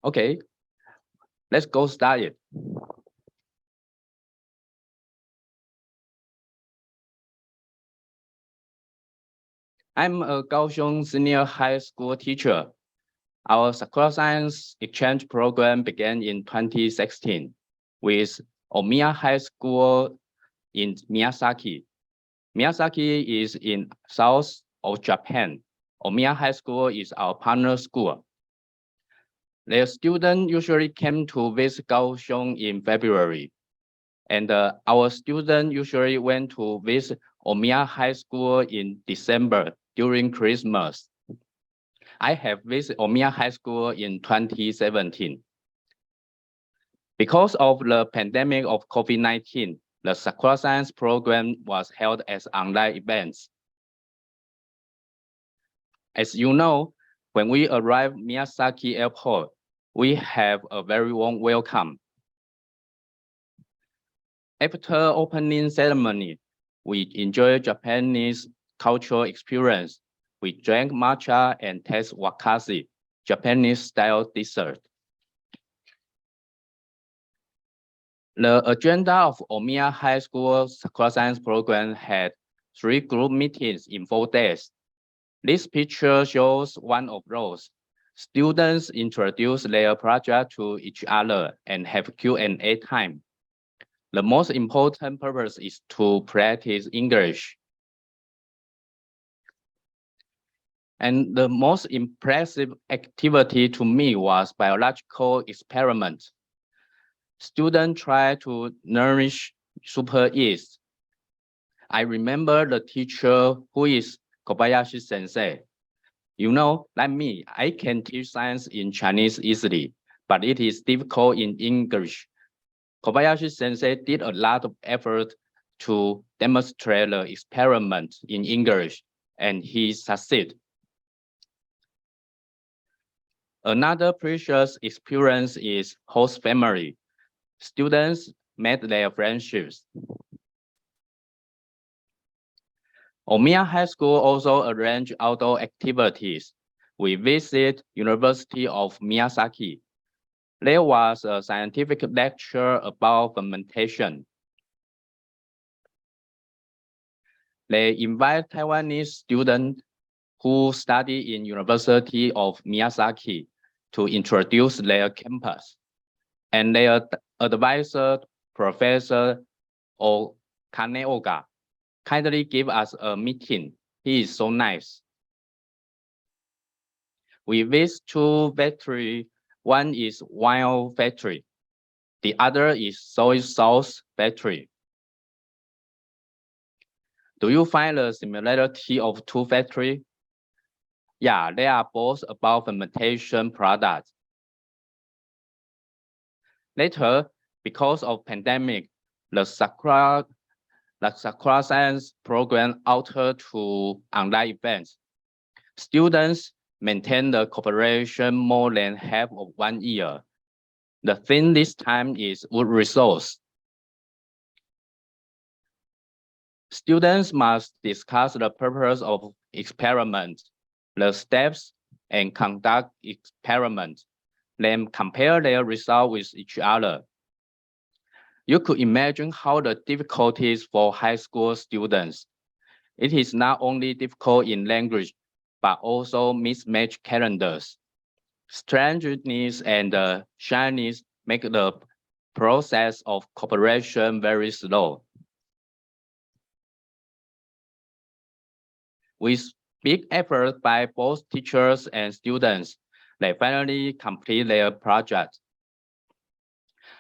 Okay, let's go start it. I'm a Kaohsiung Senior High School teacher. Our Sakura Science Exchange Program began in 2016 with Omiya High School in Miyazaki. Miyazaki is in south of Japan. Omiya High School is our partner school. Their students usually came to visit Kaohsiung in February. And our students usually went to visit Omiya High School in December during Christmas. I have visited Omiya High School in 2017. Because of the pandemic of COVID-19, the Sakura Science program was held as online events. As you know, when we arrive Miyazaki Airport, we have a very warm welcome. After opening ceremony, we enjoy Japanese cultural experience. We drank matcha and taste wakase, Japanese-style dessert. The agenda of Omiya High School Sakura Science program had 3 group meetings in 4 days. This picture shows one of those. Students introduce their project to each other and have Q&A time. The most important purpose is to practice English. And the most impressive activity to me was biological experiment. Students try to nourish super yeast. I remember the teacher who is Kobayashi Sensei. You know, like me, I can teach science in Chinese easily, but it is difficult in English. Kobayashi Sensei did a lot of effort to demonstrate the experiment in English, and he succeeded. Another precious experience is host family. Students met their friendships. Omiya High School also arranged outdoor activities. We visit University of Miyazaki. There was a scientific lecture about fermentation. They invite Taiwanese students who study in University of Miyazaki to introduce their campus. And their advisor, Professor Kaneoga, kindly give us a meeting. He is so nice. We visit 2 factories. One is wine factory. The other is soy sauce factory. Do you find the similarity of 2 factories? Yeah, they are both about fermentation products. Later, because of pandemic, the Sakura Science program altered to online events. Students maintain the cooperation more than half of 1 year. The theme this time is wood resource. Students must discuss the purpose of experiment, the steps, and conduct experiments, then compare their results with each other. You could imagine how the difficulties for high school students. It is not only difficult in language, but also mismatched calendars. Strangeness and shyness make the process of cooperation very slow. With big effort by both teachers and students, they finally complete their project.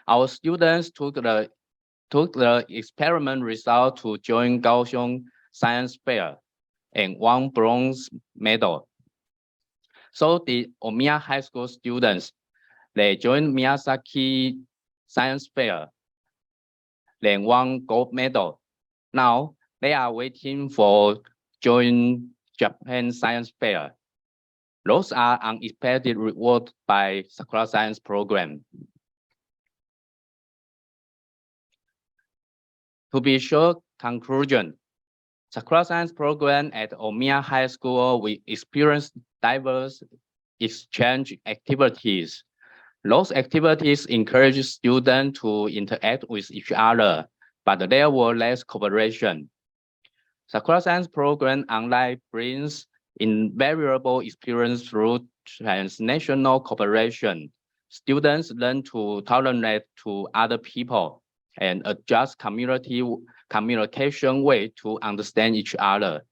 Our students took the experiment result to join Kaohsiung Science Fair and won bronze medal. So the Omiya High School students, they joined Miyazaki Science Fair, then won gold medal. Now they are waiting for join Japan Science Fair. Those are unexpected rewards by Sakura Science Program. To be sure, conclusion. Sakura Science Program at Omiya High School, we experienced diverse exchange activities. Those activities encourage students to interact with each other, but there were less cooperation. Sakura Science Program online brings invaluable experience through transnational cooperation. Students learn to tolerate to other people and adjust communication way to understand each other.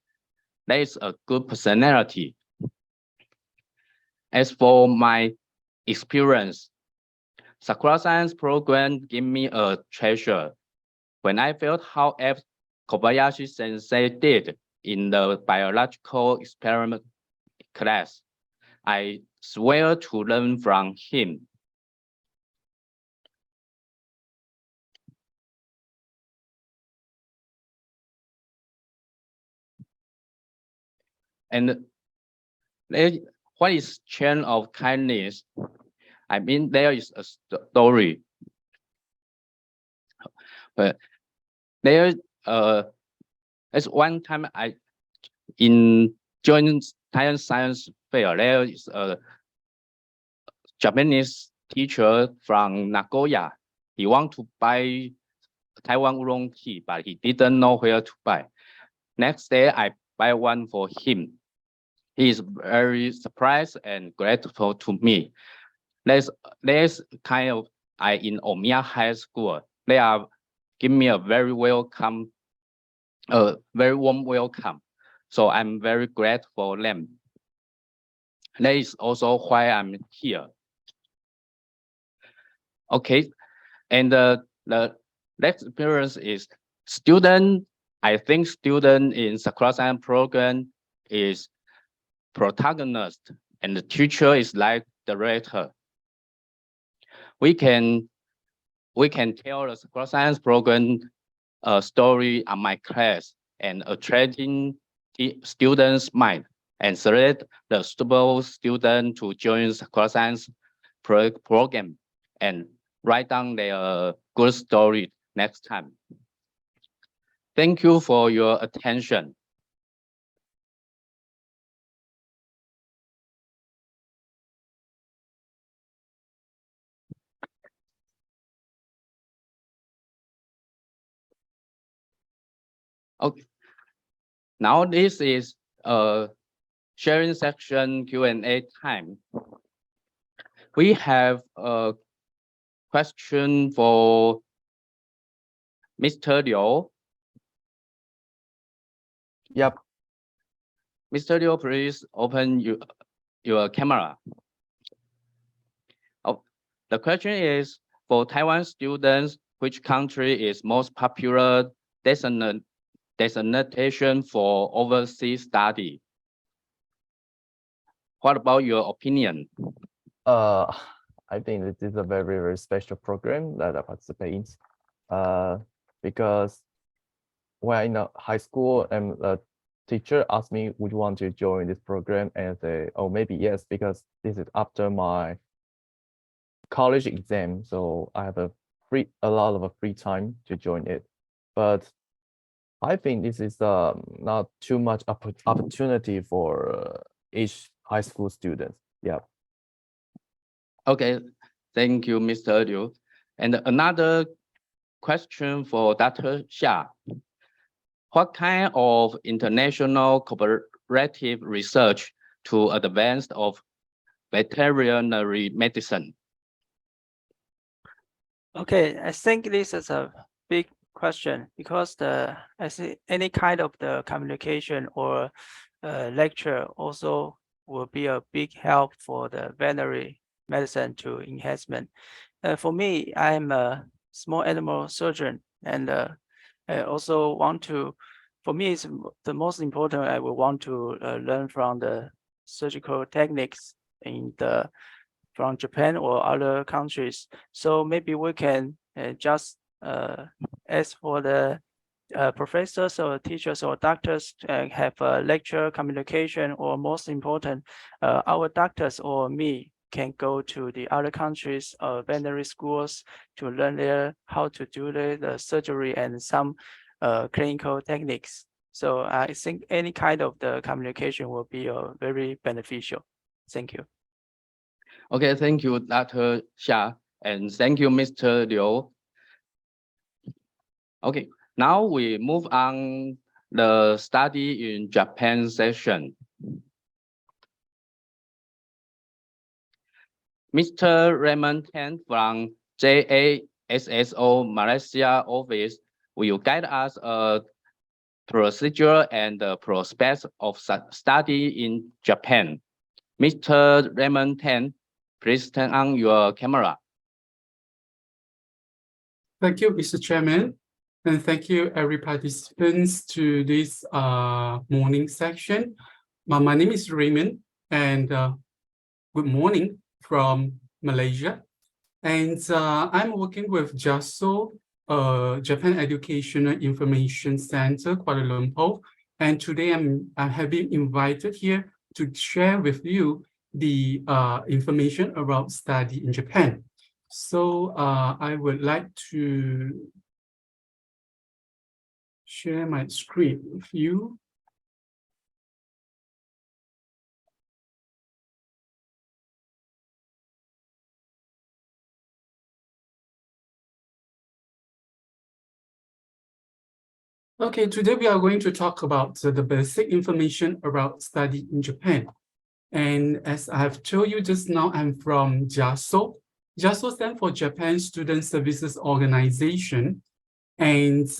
That is a good personality. As for my experience, Sakura Science Program gave me a treasure. When I felt how Kobayashi Sensei did in the biological experiment class, I swear to learn from him. And what is chain of kindness? I mean, there is a story. But there, as one time I joined Taiwan Science Fair. There is a Japanese teacher from Nagoya. He want to buy Taiwan oolong tea, but he didn't know where to buy. Next day, I buy one for him. He is very surprised and grateful to me. There's kind of in Omiya High School. They are give me a very warm welcome. So I'm very grateful for them. That is also why I'm here. Okay, and the next experience is student. I think student in Sakura Science Program is protagonist, and the teacher is like director. We can tell the Sakura Science Program story on my class and attracting the students' mind and select the suitable student to join Sakura Science program and write down their good story next time. Thank you for your attention. Okay. Now this is sharing section Q&A time. We have a question for Mr. Liu. Yep. Mr. Liu, please open your camera. Oh, the question is, for Taiwan students, which country is most popular destination for overseas study? What about your opinion? I think this is a very, very special program that I participate in. Because when in high school and the teacher asked me, would you want to join this program? And I say, oh, maybe yes, because this is after my college exam. So I have a lot of free time to join it. But I think this is not too much opportunity for each high school student. Yeah. Okay, thank you, Mr. Liu. And another question for Dr. Xia. What kind of international cooperative research to advance of veterinary medicine? Okay, I think this is a big question because I see any kind of the communication or lecture also will be a big help for the veterinary medicine to enhancement. For me, I'm a small animal surgeon, and I also want to. For me, it's the most important. I will want to learn from the surgical techniques in the from Japan or other countries. So maybe we can just ask for the professors or teachers or doctors have a lecture communication, or most important, our doctors or me can go to the other countries veterinary schools to learn there how to do the surgery and some clinical techniques. So I think any kind of the communication will be very beneficial. Thank you. Okay, thank you, Dr. Xia, and thank you, Mr. Liu. Okay, now we move on the study in Japan session. Mr. Raymond Tan from JASSO Malaysia office will guide us a procedure and the prospects of study in Japan. Mr. Raymond Tan, please turn on your camera. Thank you, Mr. Chairman, and thank you every participants to this morning section. My name is Raymond, and good morning from Malaysia. And I'm working with JASO, Japan Educational Information Center, Kuala Lumpur. And today I have been invited here to share with you the information about study in Japan. So I would like to share my screen with you. Okay, today we are going to talk about the basic information about study in Japan. And as I have told you just now, I'm from JASO. JASO stands for Japan Student Services Organization. And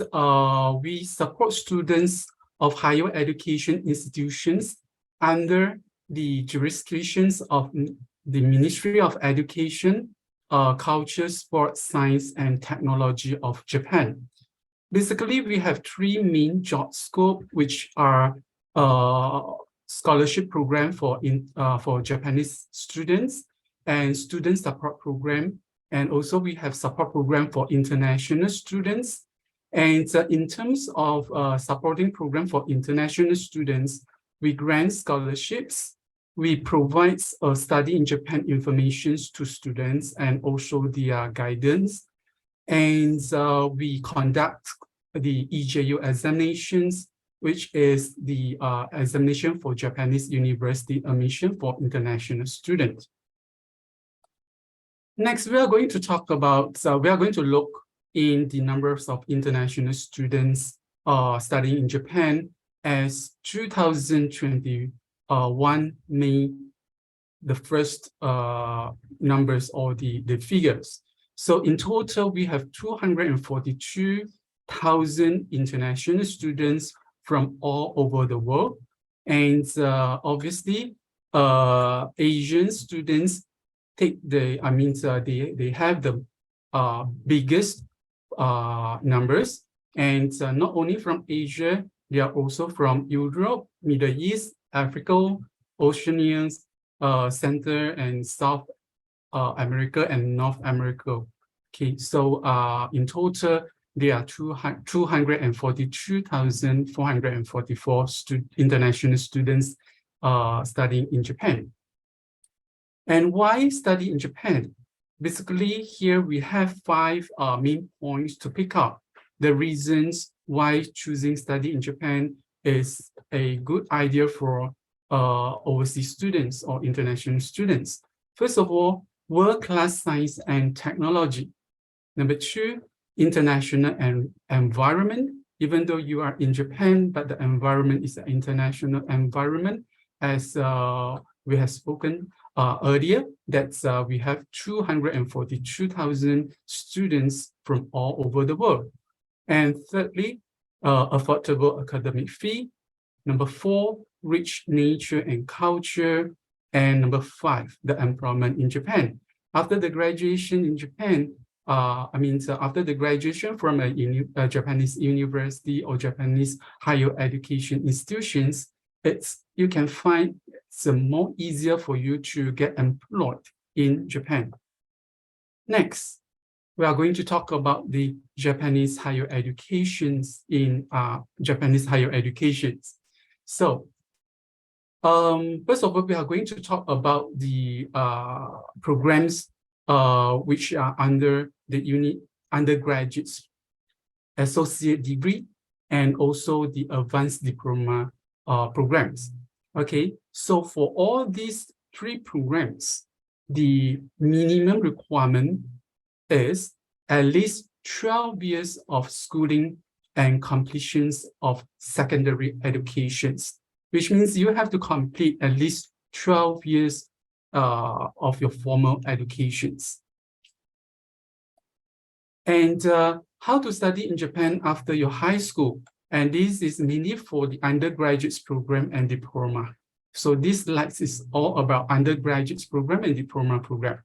we support students of higher education institutions under the jurisdictions of the Ministry of Education, Culture, Sports, Science, and Technology of Japan. Basically, we have three main job scope, which are scholarship program for Japanese students and student support program. And also we have support program for international students. And in terms of supporting program for international students, we grant scholarships. We provide study in Japan information to students and also the guidance. And we conduct the EJU examinations, which is the examination for Japanese university admission for international students. Next, we are going to talk about, we are going to look in the numbers of international students studying in Japan as 2021 May, the first numbers or the figures. So in total, we have 242,000 international students from all over the world. And obviously, Asian students take the, they have the biggest numbers. And not only from Asia, they are also from Europe, Middle East, Africa, Oceania, Central and South America and North America. Okay, so in total, there are 242,444 international students studying in Japan. And why study in Japan? Basically, here we have 5 main points to pick up. The reasons why choosing study in Japan is a good idea for overseas students or international students. First of all, world-class science and technology. Number 2, international and environment, even though you are in Japan, but the environment is an international environment, as we have spoken earlier, that we have 242,000 students from all over the world. And thirdly, affordable academic fee. Number 4, rich nature and culture. And number 5, the employment in Japan. After the graduation in Japan, after the graduation from a Japanese university or Japanese higher education institutions, you can find it's more easier for you to get employed in Japan. Next, we are going to talk about the Japanese higher educations in Japanese higher educations. So, first of all, we are going to talk about the programs which are under the undergraduate associate degree and also the advanced diploma programs. Okay, so for all these 3 programs, the minimum requirement is at least 12 years of schooling and completions of secondary educations, which means you have to complete at least 12 years of your formal educations. And how to study in Japan after your high school. And this is mainly for the undergraduate program and diploma. So this slide is all about undergraduate program and diploma program.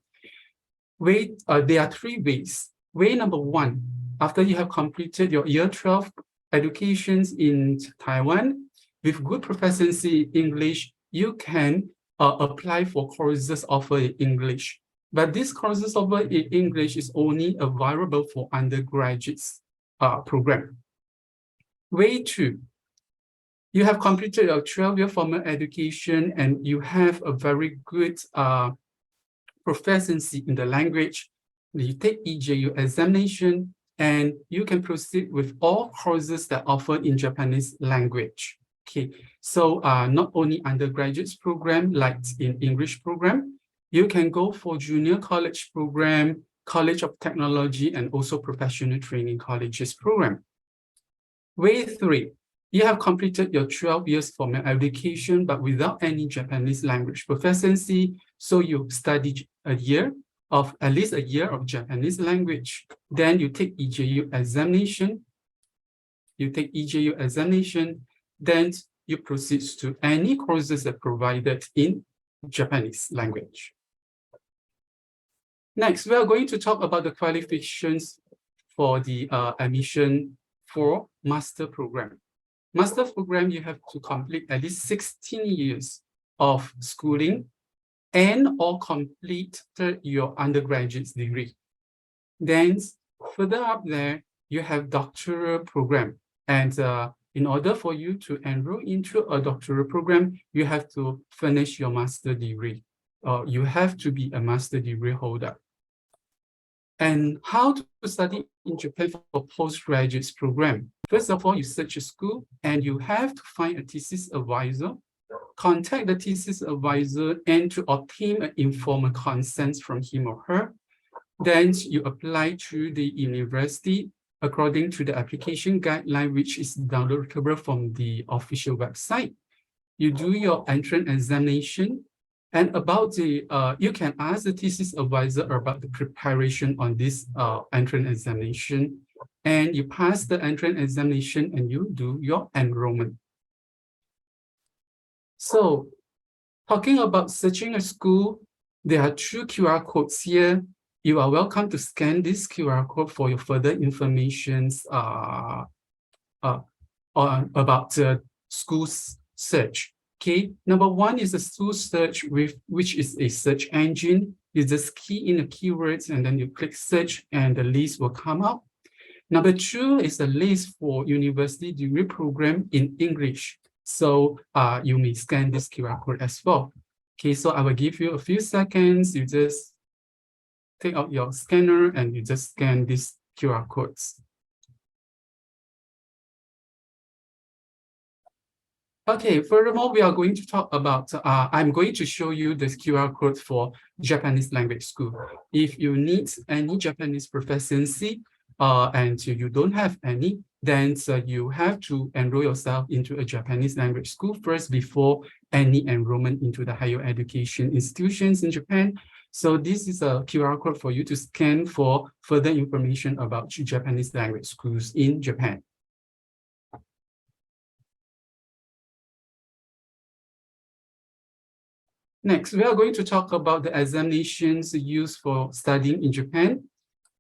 There are 3 ways. Way number 1, after you have completed your year 12 educations in Taiwan, with good proficiency in English, you can apply for courses offered in English. But these courses offered in English is only available for undergraduates program. Way 2, you have completed your 12-year formal education and you have a very good proficiency in the language. You take EJU examination and you can proceed with all courses that are offered in Japanese language. Okay, so not only undergraduate program like in English program, you can go for junior college program, College of Technology, and also professional training colleges program. Way 3, you have completed your 12 years formal education, but without any Japanese language proficiency. So you study at least a year of Japanese language. Then you take EJU examination. Then you proceed to any courses that are provided in Japanese language. Next, we are going to talk about the qualifications for the admission for master program. Master program, you have to complete at least 16 years of schooling and or complete your undergraduate degree. Then further up there, you have doctoral program. And in order for you to enroll into a doctoral program, you have to finish your master degree. You have to be a master degree holder. And how to study in Japan for postgraduate program? First of all, you search a school and you have to find a thesis advisor, contact the thesis advisor and to obtain an informal consent from him or her. Then you apply to the university according to the application guideline, which is downloadable from the official website. You do your entrance examination. And about the, you can ask the thesis advisor about the preparation on this entrance examination. And you pass the entrance examination and you do your enrollment. So talking about searching a school, there are 2 QR codes here. You are welcome to scan this QR code for your further information about the school search. Okay, number 1 is a school search, which is a search engine. You just key in the keywords and then you click search and the list will come up. Number 2 is a list for university degree program in English. So you may scan this QR code as well. Okay, so I will give you a few seconds. You just take out your scanner and you just scan these QR codes. Okay, furthermore, we are going to talk about, I'm going to show you the QR code for Japanese language school. If you need any Japanese proficiency and you don't have any, then you have to enroll yourself into a Japanese language school first before any enrollment into the higher education institutions in Japan. So this is a QR code for you to scan for further information about Japanese language schools in Japan. Next, we are going to talk about the examinations used for studying in Japan.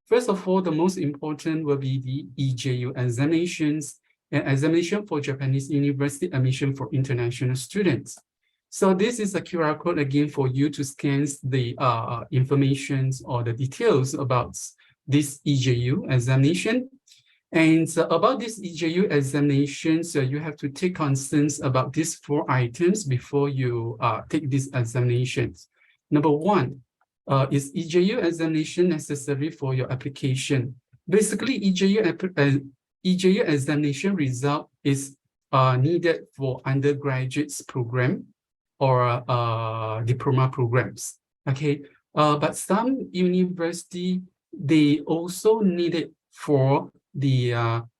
First of all, the most important will be the EJU examinations, an examination for Japanese university admission for international students. So this is a QR code again for you to scan the information or the details about this EJU examination. And about this EJU examination, so you have to take concerns about these 4 items before you take these examinations. Number 1, is EJU examination necessary for your application? Basically, EJU examination result is needed for undergraduates program or diploma programs. Okay, but some university, they also need it for the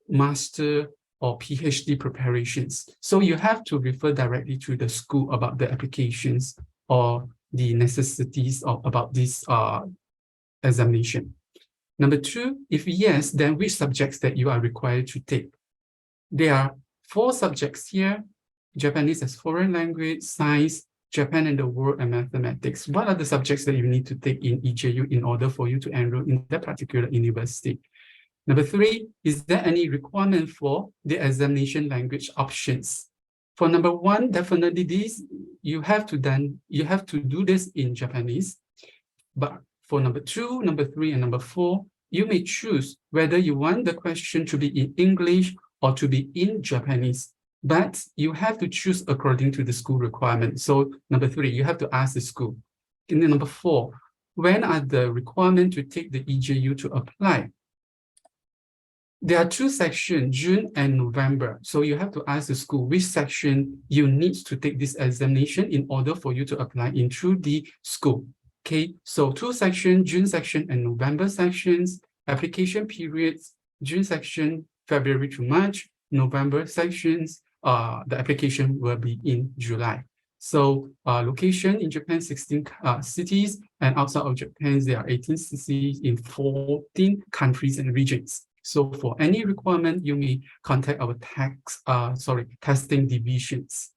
master or PhD preparations. So you have to refer directly to the school about the applications or the necessities about this examination. Number 2, if yes, then which subjects that you are required to take? There are 4 subjects here: Japanese as foreign language, science, Japan and the world, and mathematics. What are the subjects that you need to take in EJU in order for you to enroll in that particular university? Number 3, is there any requirement for the examination language options? For number 1, definitely this, you have to do this in Japanese. But for number 2, number 3, and number 4, you may choose whether you want the question to be in English or to be in Japanese. But you have to choose according to the school requirement. So number 3, you have to ask the school. And then number 4, when are the requirements to take the EJU to apply? There are 2 sections, June and November. So you have to ask the school which section you need to take this examination in order for you to apply into the school. Okay, so 2 sections, June section and November sections. Application periods, June section, February to March. November sections, the application will be in July. So location in Japan, 16 cities, and outside of Japan, there are 18 cities in 14 countries and regions. So for any requirement, you may contact our testing divisions.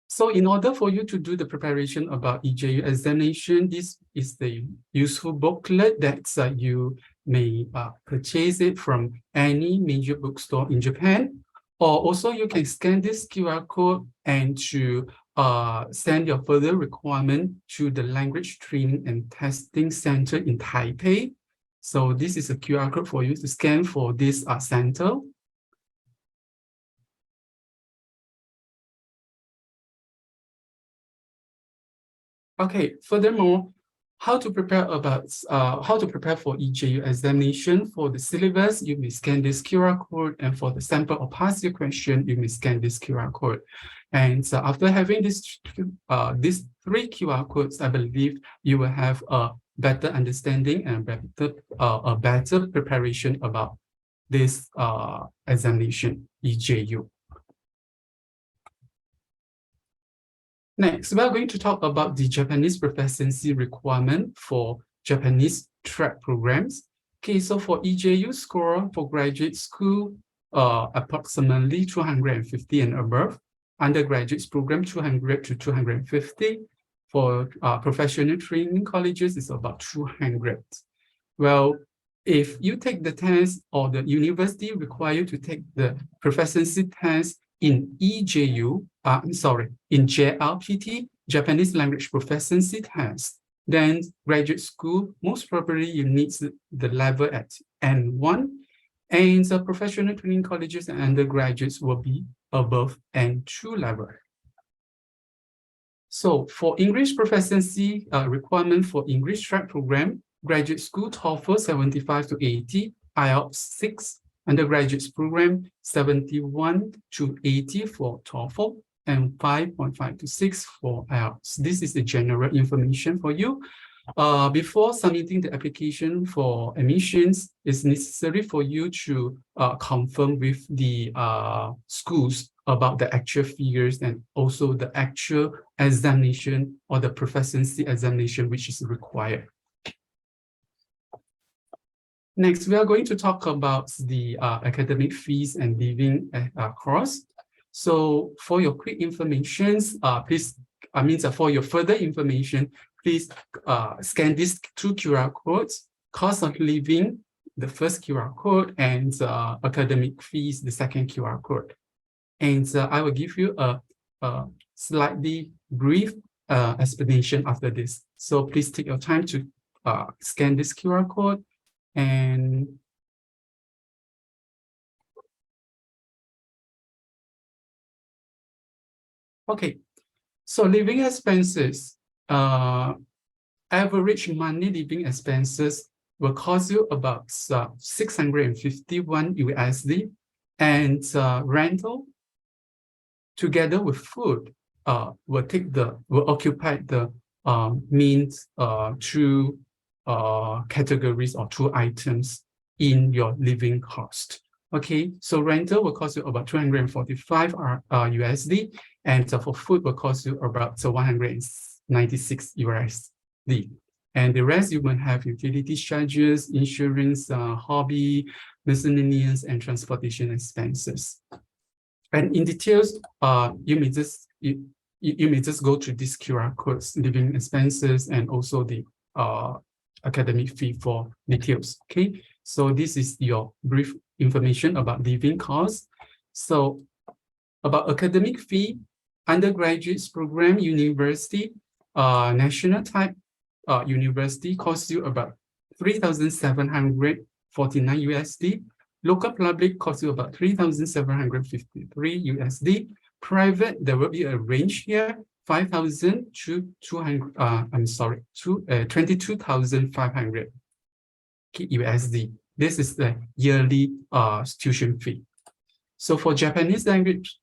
So in order for you to do the preparation about EJU examination, this is the useful booklet that you may purchase it from any major bookstore in Japan. Or also you can scan this QR code and to send your further requirement to the Language Training and Testing Center in Taipei. So this is a QR code for you to scan for this center. Okay, furthermore, how to prepare for EJU examination. For the syllabus, you may scan this QR code, and for the sample or past year question, you may scan this QR code. And so after having these 3 QR codes, I believe you will have a better understanding and a better preparation about this examination, EJU. Next, we are going to talk about the Japanese proficiency requirement for Japanese track programs. Okay, so for EJU score for graduate school, approximately 250 and above. Undergraduate program, 200 to 250. For professional training colleges, it's about 200. Well, if you take the test or the university require you to take the proficiency test in EJU, in JLPT, Japanese Language Proficiency Test, then graduate school, most probably you need the level at N1, and the professional training colleges and undergraduates will be above N2 level. So for English proficiency requirement for English track program, graduate school TOEFL 75 to 80, IELTS 6, undergraduate program 71 to 80 for TOEFL, and 5.5 to 6 for IELTS. This is the general information for you. Before submitting the application for admissions, it's necessary for you to confirm with the schools about the actual figures and also the actual examination or the proficiency examination which is required. Next, we are going to talk about the academic fees and living costs. So for your quick information, for your further information, please scan these two QR codes, cost of living, the first QR code, and academic fees, the second QR code. And I will give you a slightly brief explanation after this. So please take your time to scan this QR code. And okay, so living expenses, average monthly living expenses will cost you about 651 USD, and rental together with food will occupy the main two categories or two items in your living cost. Okay, so rental will cost you about 245 USD, and for food will cost you about 196 USD. And the rest you will have utility charges, insurance, hobby, miscellaneous, and transportation expenses. And in details, you may just go to these QR codes, living expenses, and also the academic fee for details. Okay, so this is your brief information about living costs. So about academic fee, undergraduate program, university, national type university costs you about 3,749 USD. Local public costs you about 3,753 USD. Private, there will be a range here, 5,000 to 22,500 USD. This is the yearly tuition fee. So for Japanese language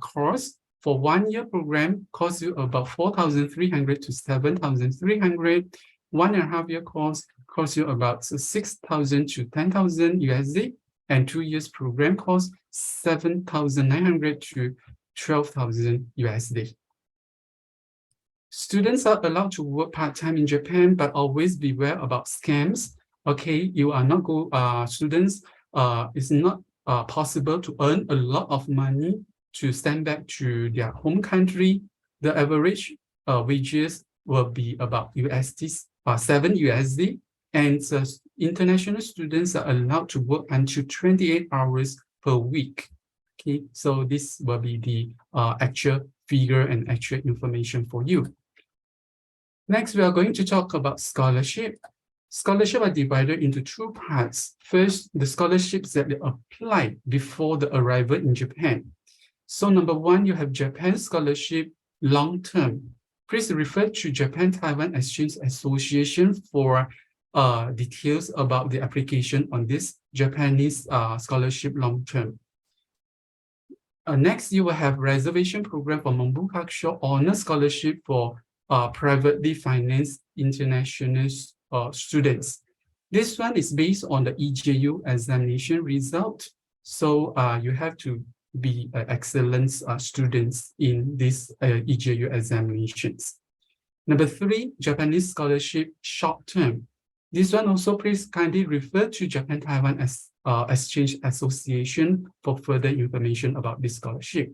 course, for 1 year program costs you about 4,300 to 7,300. 1.5 year course costs you about 6,000 to 10,000 USD, and 2 years program costs 7,900 to 12,000 USD. Students are allowed to work part-time in Japan, but always beware about scams. Okay, you are not students. It's not possible to earn a lot of money to send back to their home country. The average wages will be about 7 USD, and international students are allowed to work until 28 hours per week. Okay, so this will be the actual figure and actual information for you. Next, we are going to talk about scholarship. Scholarships are divided into two parts. First, the scholarships that they apply before the arrival in Japan. So number one, you have Japan Scholarship Long-Term. Please refer to Japan-Taiwan Exchange Association for details about the application on this Japanese scholarship long-term. Next, you will have reservation program for Mombukakusho Honor Scholarship for privately financed international students. This one is based on the EJU examination result. So you have to be excellent students in these EJU examinations. Number three, Japanese Scholarship Short-Term. This one also, please kindly refer to Japan-Taiwan Exchange Association for further information about this scholarship.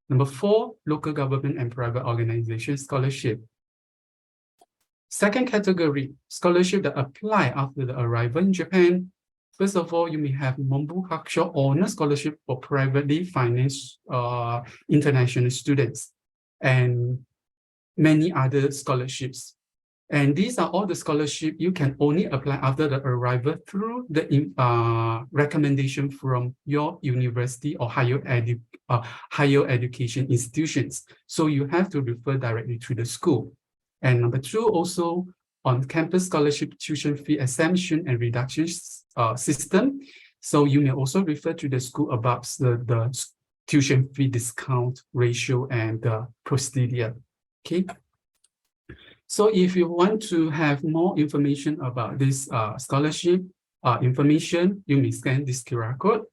Number four, local government and private organization scholarship. Second category, scholarship that apply after the arrival in Japan. First of all, you may have Mombukakusho Honor Scholarship for privately financed international students, and many other scholarships. And these are all the scholarships you can only apply after the arrival through the recommendation from your university or higher education institutions. So you have to refer directly to the school. And number two, also on-campus scholarship tuition fee exemption and reduction system. So you may also refer to the school about the tuition fee discount ratio and the procedure. Okay. So if you want to have more information about this scholarship information, you may scan this QR code.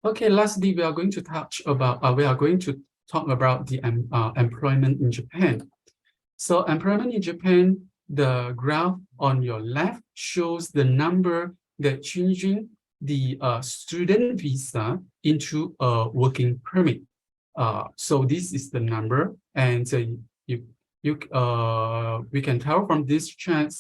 Okay, lastly, we are going to talk about the employment in Japan. So employment in Japan, the graph on your left shows the number that changing the student visa into a working permit. So this is the number, and we can tell from this chart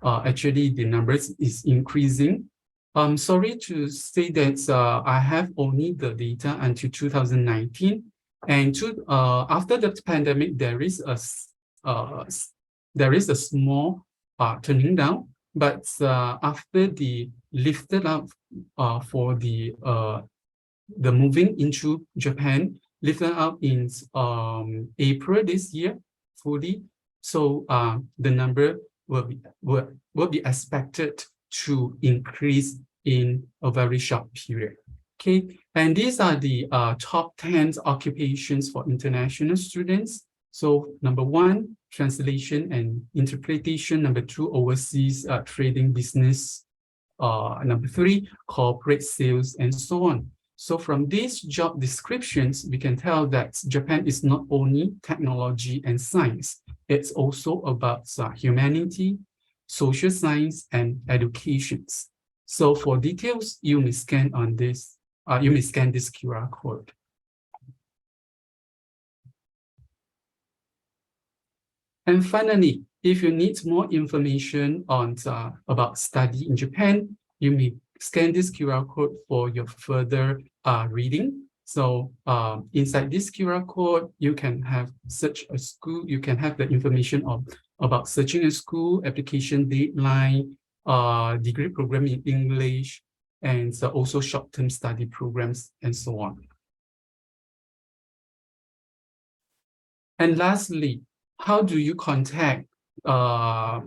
actually the numbers is increasing. I'm sorry to say that I have only the data until 2019, and after the pandemic, there is a small turning down, but after the lifted up for the moving into Japan, lifted up in April this year fully. So the number will be expected to increase in a very short period. Okay, and these are the top 10 occupations for international students. So number 1, translation and interpretation. Number 2, overseas trading business. Number 3, corporate sales, and so on. So from these job descriptions, we can tell that Japan is not only technology and science, it's also about humanity, social science, and educations. So for details, you may scan on this. You may scan this QR code. And finally, if you need more information on about study in Japan, you may scan this QR code for your further reading. So inside this QR code, you can have search a school. You can have the information about searching a school, application deadline, degree program in English, and also short-term study programs, and so on. And lastly, how do you contact, how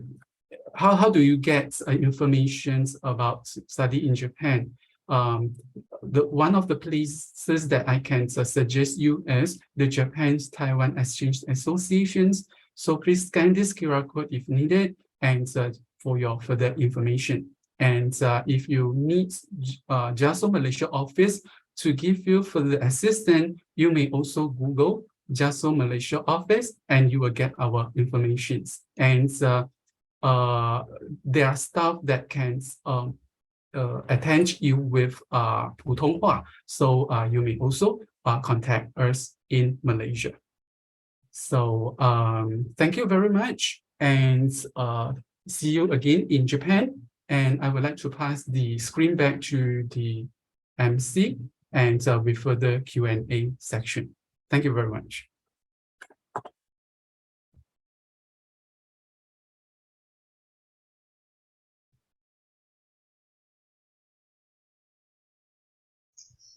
do you get information about study in Japan? One of the places that I can suggest you is the Japan's Taiwan Exchange Associations. So please scan this QR code if needed, and for your further information. And if you need JASO Malaysia office to give you further assistance, you may also Google JASO Malaysia office, and you will get our information. And there are staff that can attend you with 普通话, so you may also contact us in Malaysia. So thank you very much, and see you again in Japan. And I would like to pass the screen back to the MC and with further Q&A section. Thank you very much.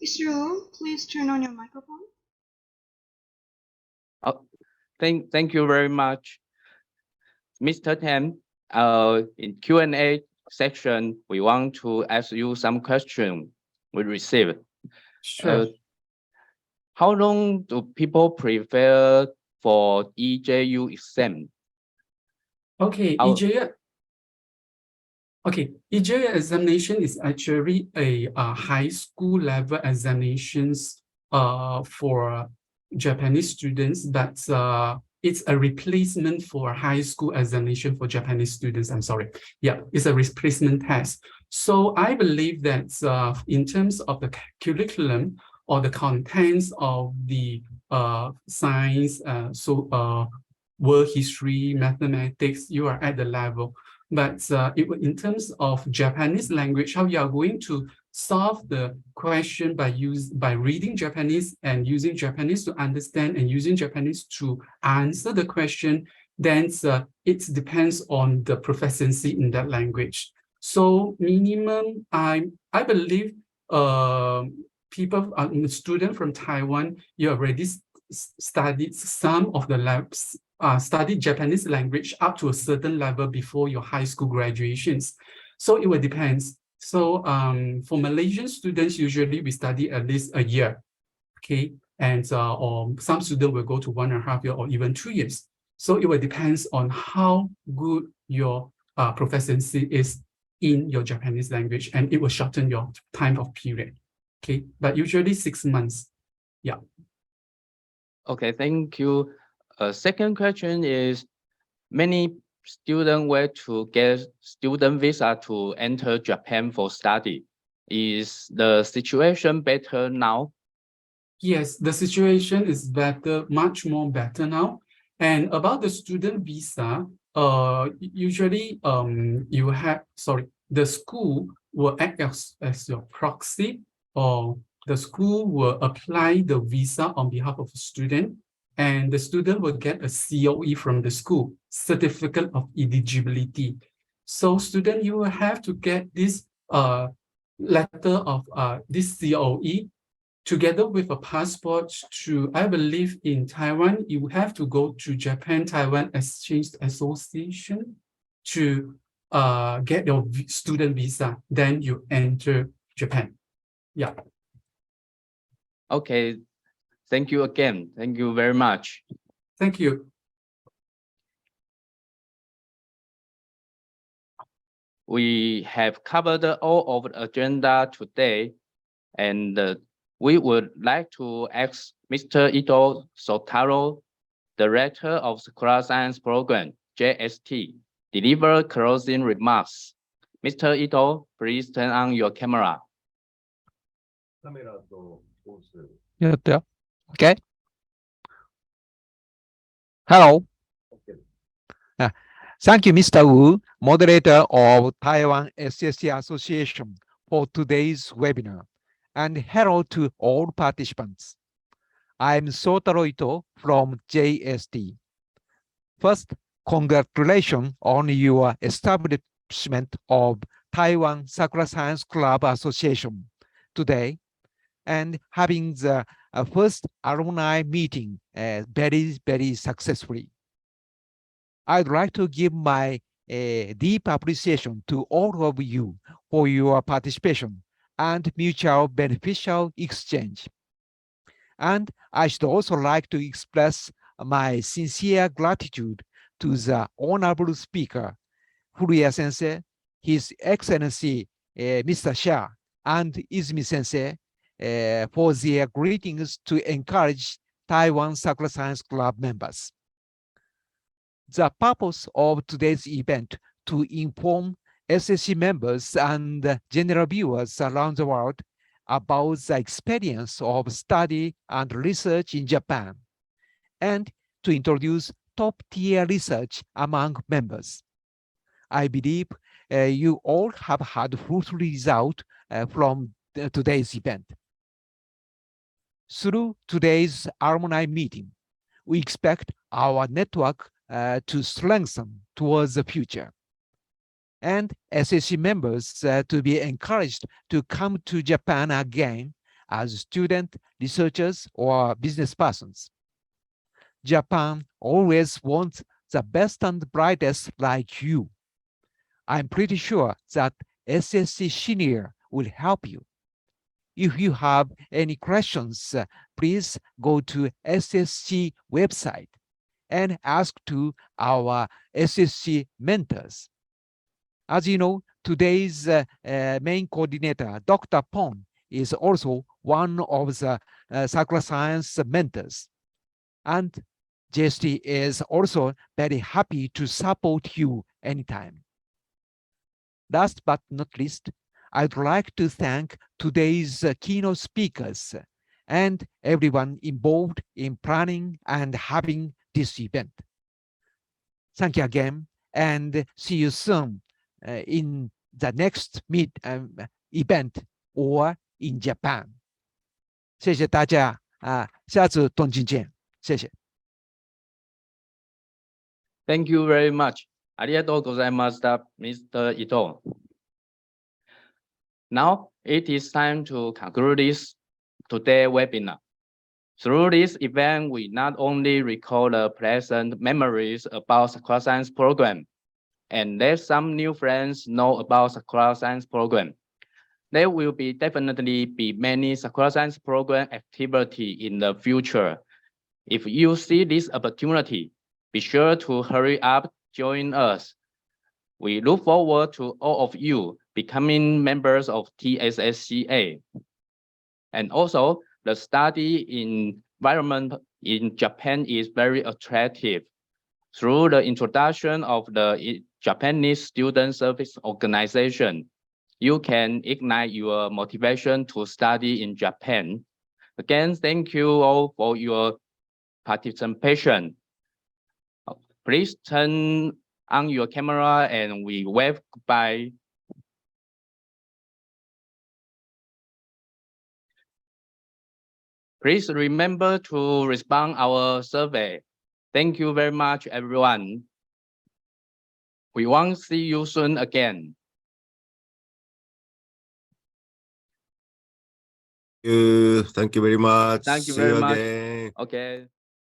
Mr. Wu, please turn on your microphone. Thank you very much, Mr. Tan. In Q&A section, we want to ask you some questions we received. Sure. How long do people prepare for EJU exam? Okay, EJU examination is actually a high school level examinations for Japanese students, but it's a replacement for high school examination for Japanese students. I'm sorry. Yeah, it's a replacement test. So I believe that in terms of the curriculum or the contents of the science, world history, mathematics, you are at the level. But in terms of Japanese language, how you are going to solve the question by reading Japanese and using Japanese to understand and using Japanese to answer the question, then it depends on the proficiency in that language. So minimum, I believe students from Taiwan, you already studied some of the labs, studied Japanese language up to a certain level before your high school graduations. So it will depend. So for Malaysian students, usually we study at least a year, okay? And or some students will go to 1.5 years or even 2 years. So it will depends on how good your proficiency is in your Japanese language, and it will shorten your time of period, okay? But usually 6 months, yeah. Okay, thank you. Second question is, many students wait to get student visa to enter Japan for study. Is the situation better now? Yes, the situation is better, much more better now. And about the student visa, usually you have, the school will act as your proxy, or the school will apply the visa on behalf of the student, and the student will get a COE from the school, certificate of eligibility. So student, you will have to get this letter of this COE together with a passport to, I believe in Taiwan, you have to go to Japan-Taiwan Exchange Association to get your student visa, then you enter Japan. Yeah. Okay, thank you again. Thank you very much. Thank you. We have covered all of the agenda today, and we would like to ask Mr. Ito Sotaro, Director of Sakura Science Program, JST, deliver closing remarks. Mr. Ito, please turn on your camera. Yeah, okay. Hello. Thank you, Mr. Wu, moderator of Taiwan SSC Association, for today's webinar. And hello to all participants. I'm Sotaro Ito from JST. First, congratulations on your establishment of Taiwan Sakura Science Club Association today, and having the first alumni meeting very, very successfully. I'd like to give my deep appreciation to all of you for your participation and mutual beneficial exchange. And I should also like to express my sincere gratitude to the honorable speaker, Furuya Sensei, His Excellency Mr. Sha, and Izumi Sensei for their greetings to encourage Taiwan Sakura Science Club members. The purpose of today's event to inform SSC members and general viewers around the world about the experience of study and research in Japan, and to introduce top-tier research among members. I believe you all have had fruitful results from today's event. Through today's alumni meeting, we expect our network to strengthen towards the future, and SSC members to be encouraged to come to Japan again as student, researchers, or business persons. Japan always wants the best and brightest like you. I'm pretty sure that SSC Senior will help you. If you have any questions, please go to SSC website and ask to our SSC mentors. As you know, today's main coordinator, Dr. Pong, is also one of the Sakura Science mentors. And JST is also very happy to support you anytime. Last but not least, I'd like to thank today's keynote speakers and everyone involved in planning and having this event. Thank you again, and see you soon in the next event or in Japan. 谢谢大家下次东京见，谢谢。Thank you very much. ありがとうございました、Mr. Ito. Now it is time to conclude this today's webinar. Through this event, we not only recall the pleasant memories about Sakura Science Program and let some new friends know about Sakura Science Program, There will be definitely be many Sakura Science program activity in the future. If you see this opportunity, be sure to hurry up, join us. We look forward to all of you becoming members of TSSCA. And also, the study environment in Japan is very attractive. Through the introduction of the Japanese Student Service Organization, you can ignite your motivation to study in Japan. Again, thank you all for your participation. Please turn on your camera and we wave goodbye. Please remember to respond our survey. Thank you very much, everyone. We want to see you soon again. Thank you very much. Thank you See very you much. again. Okay.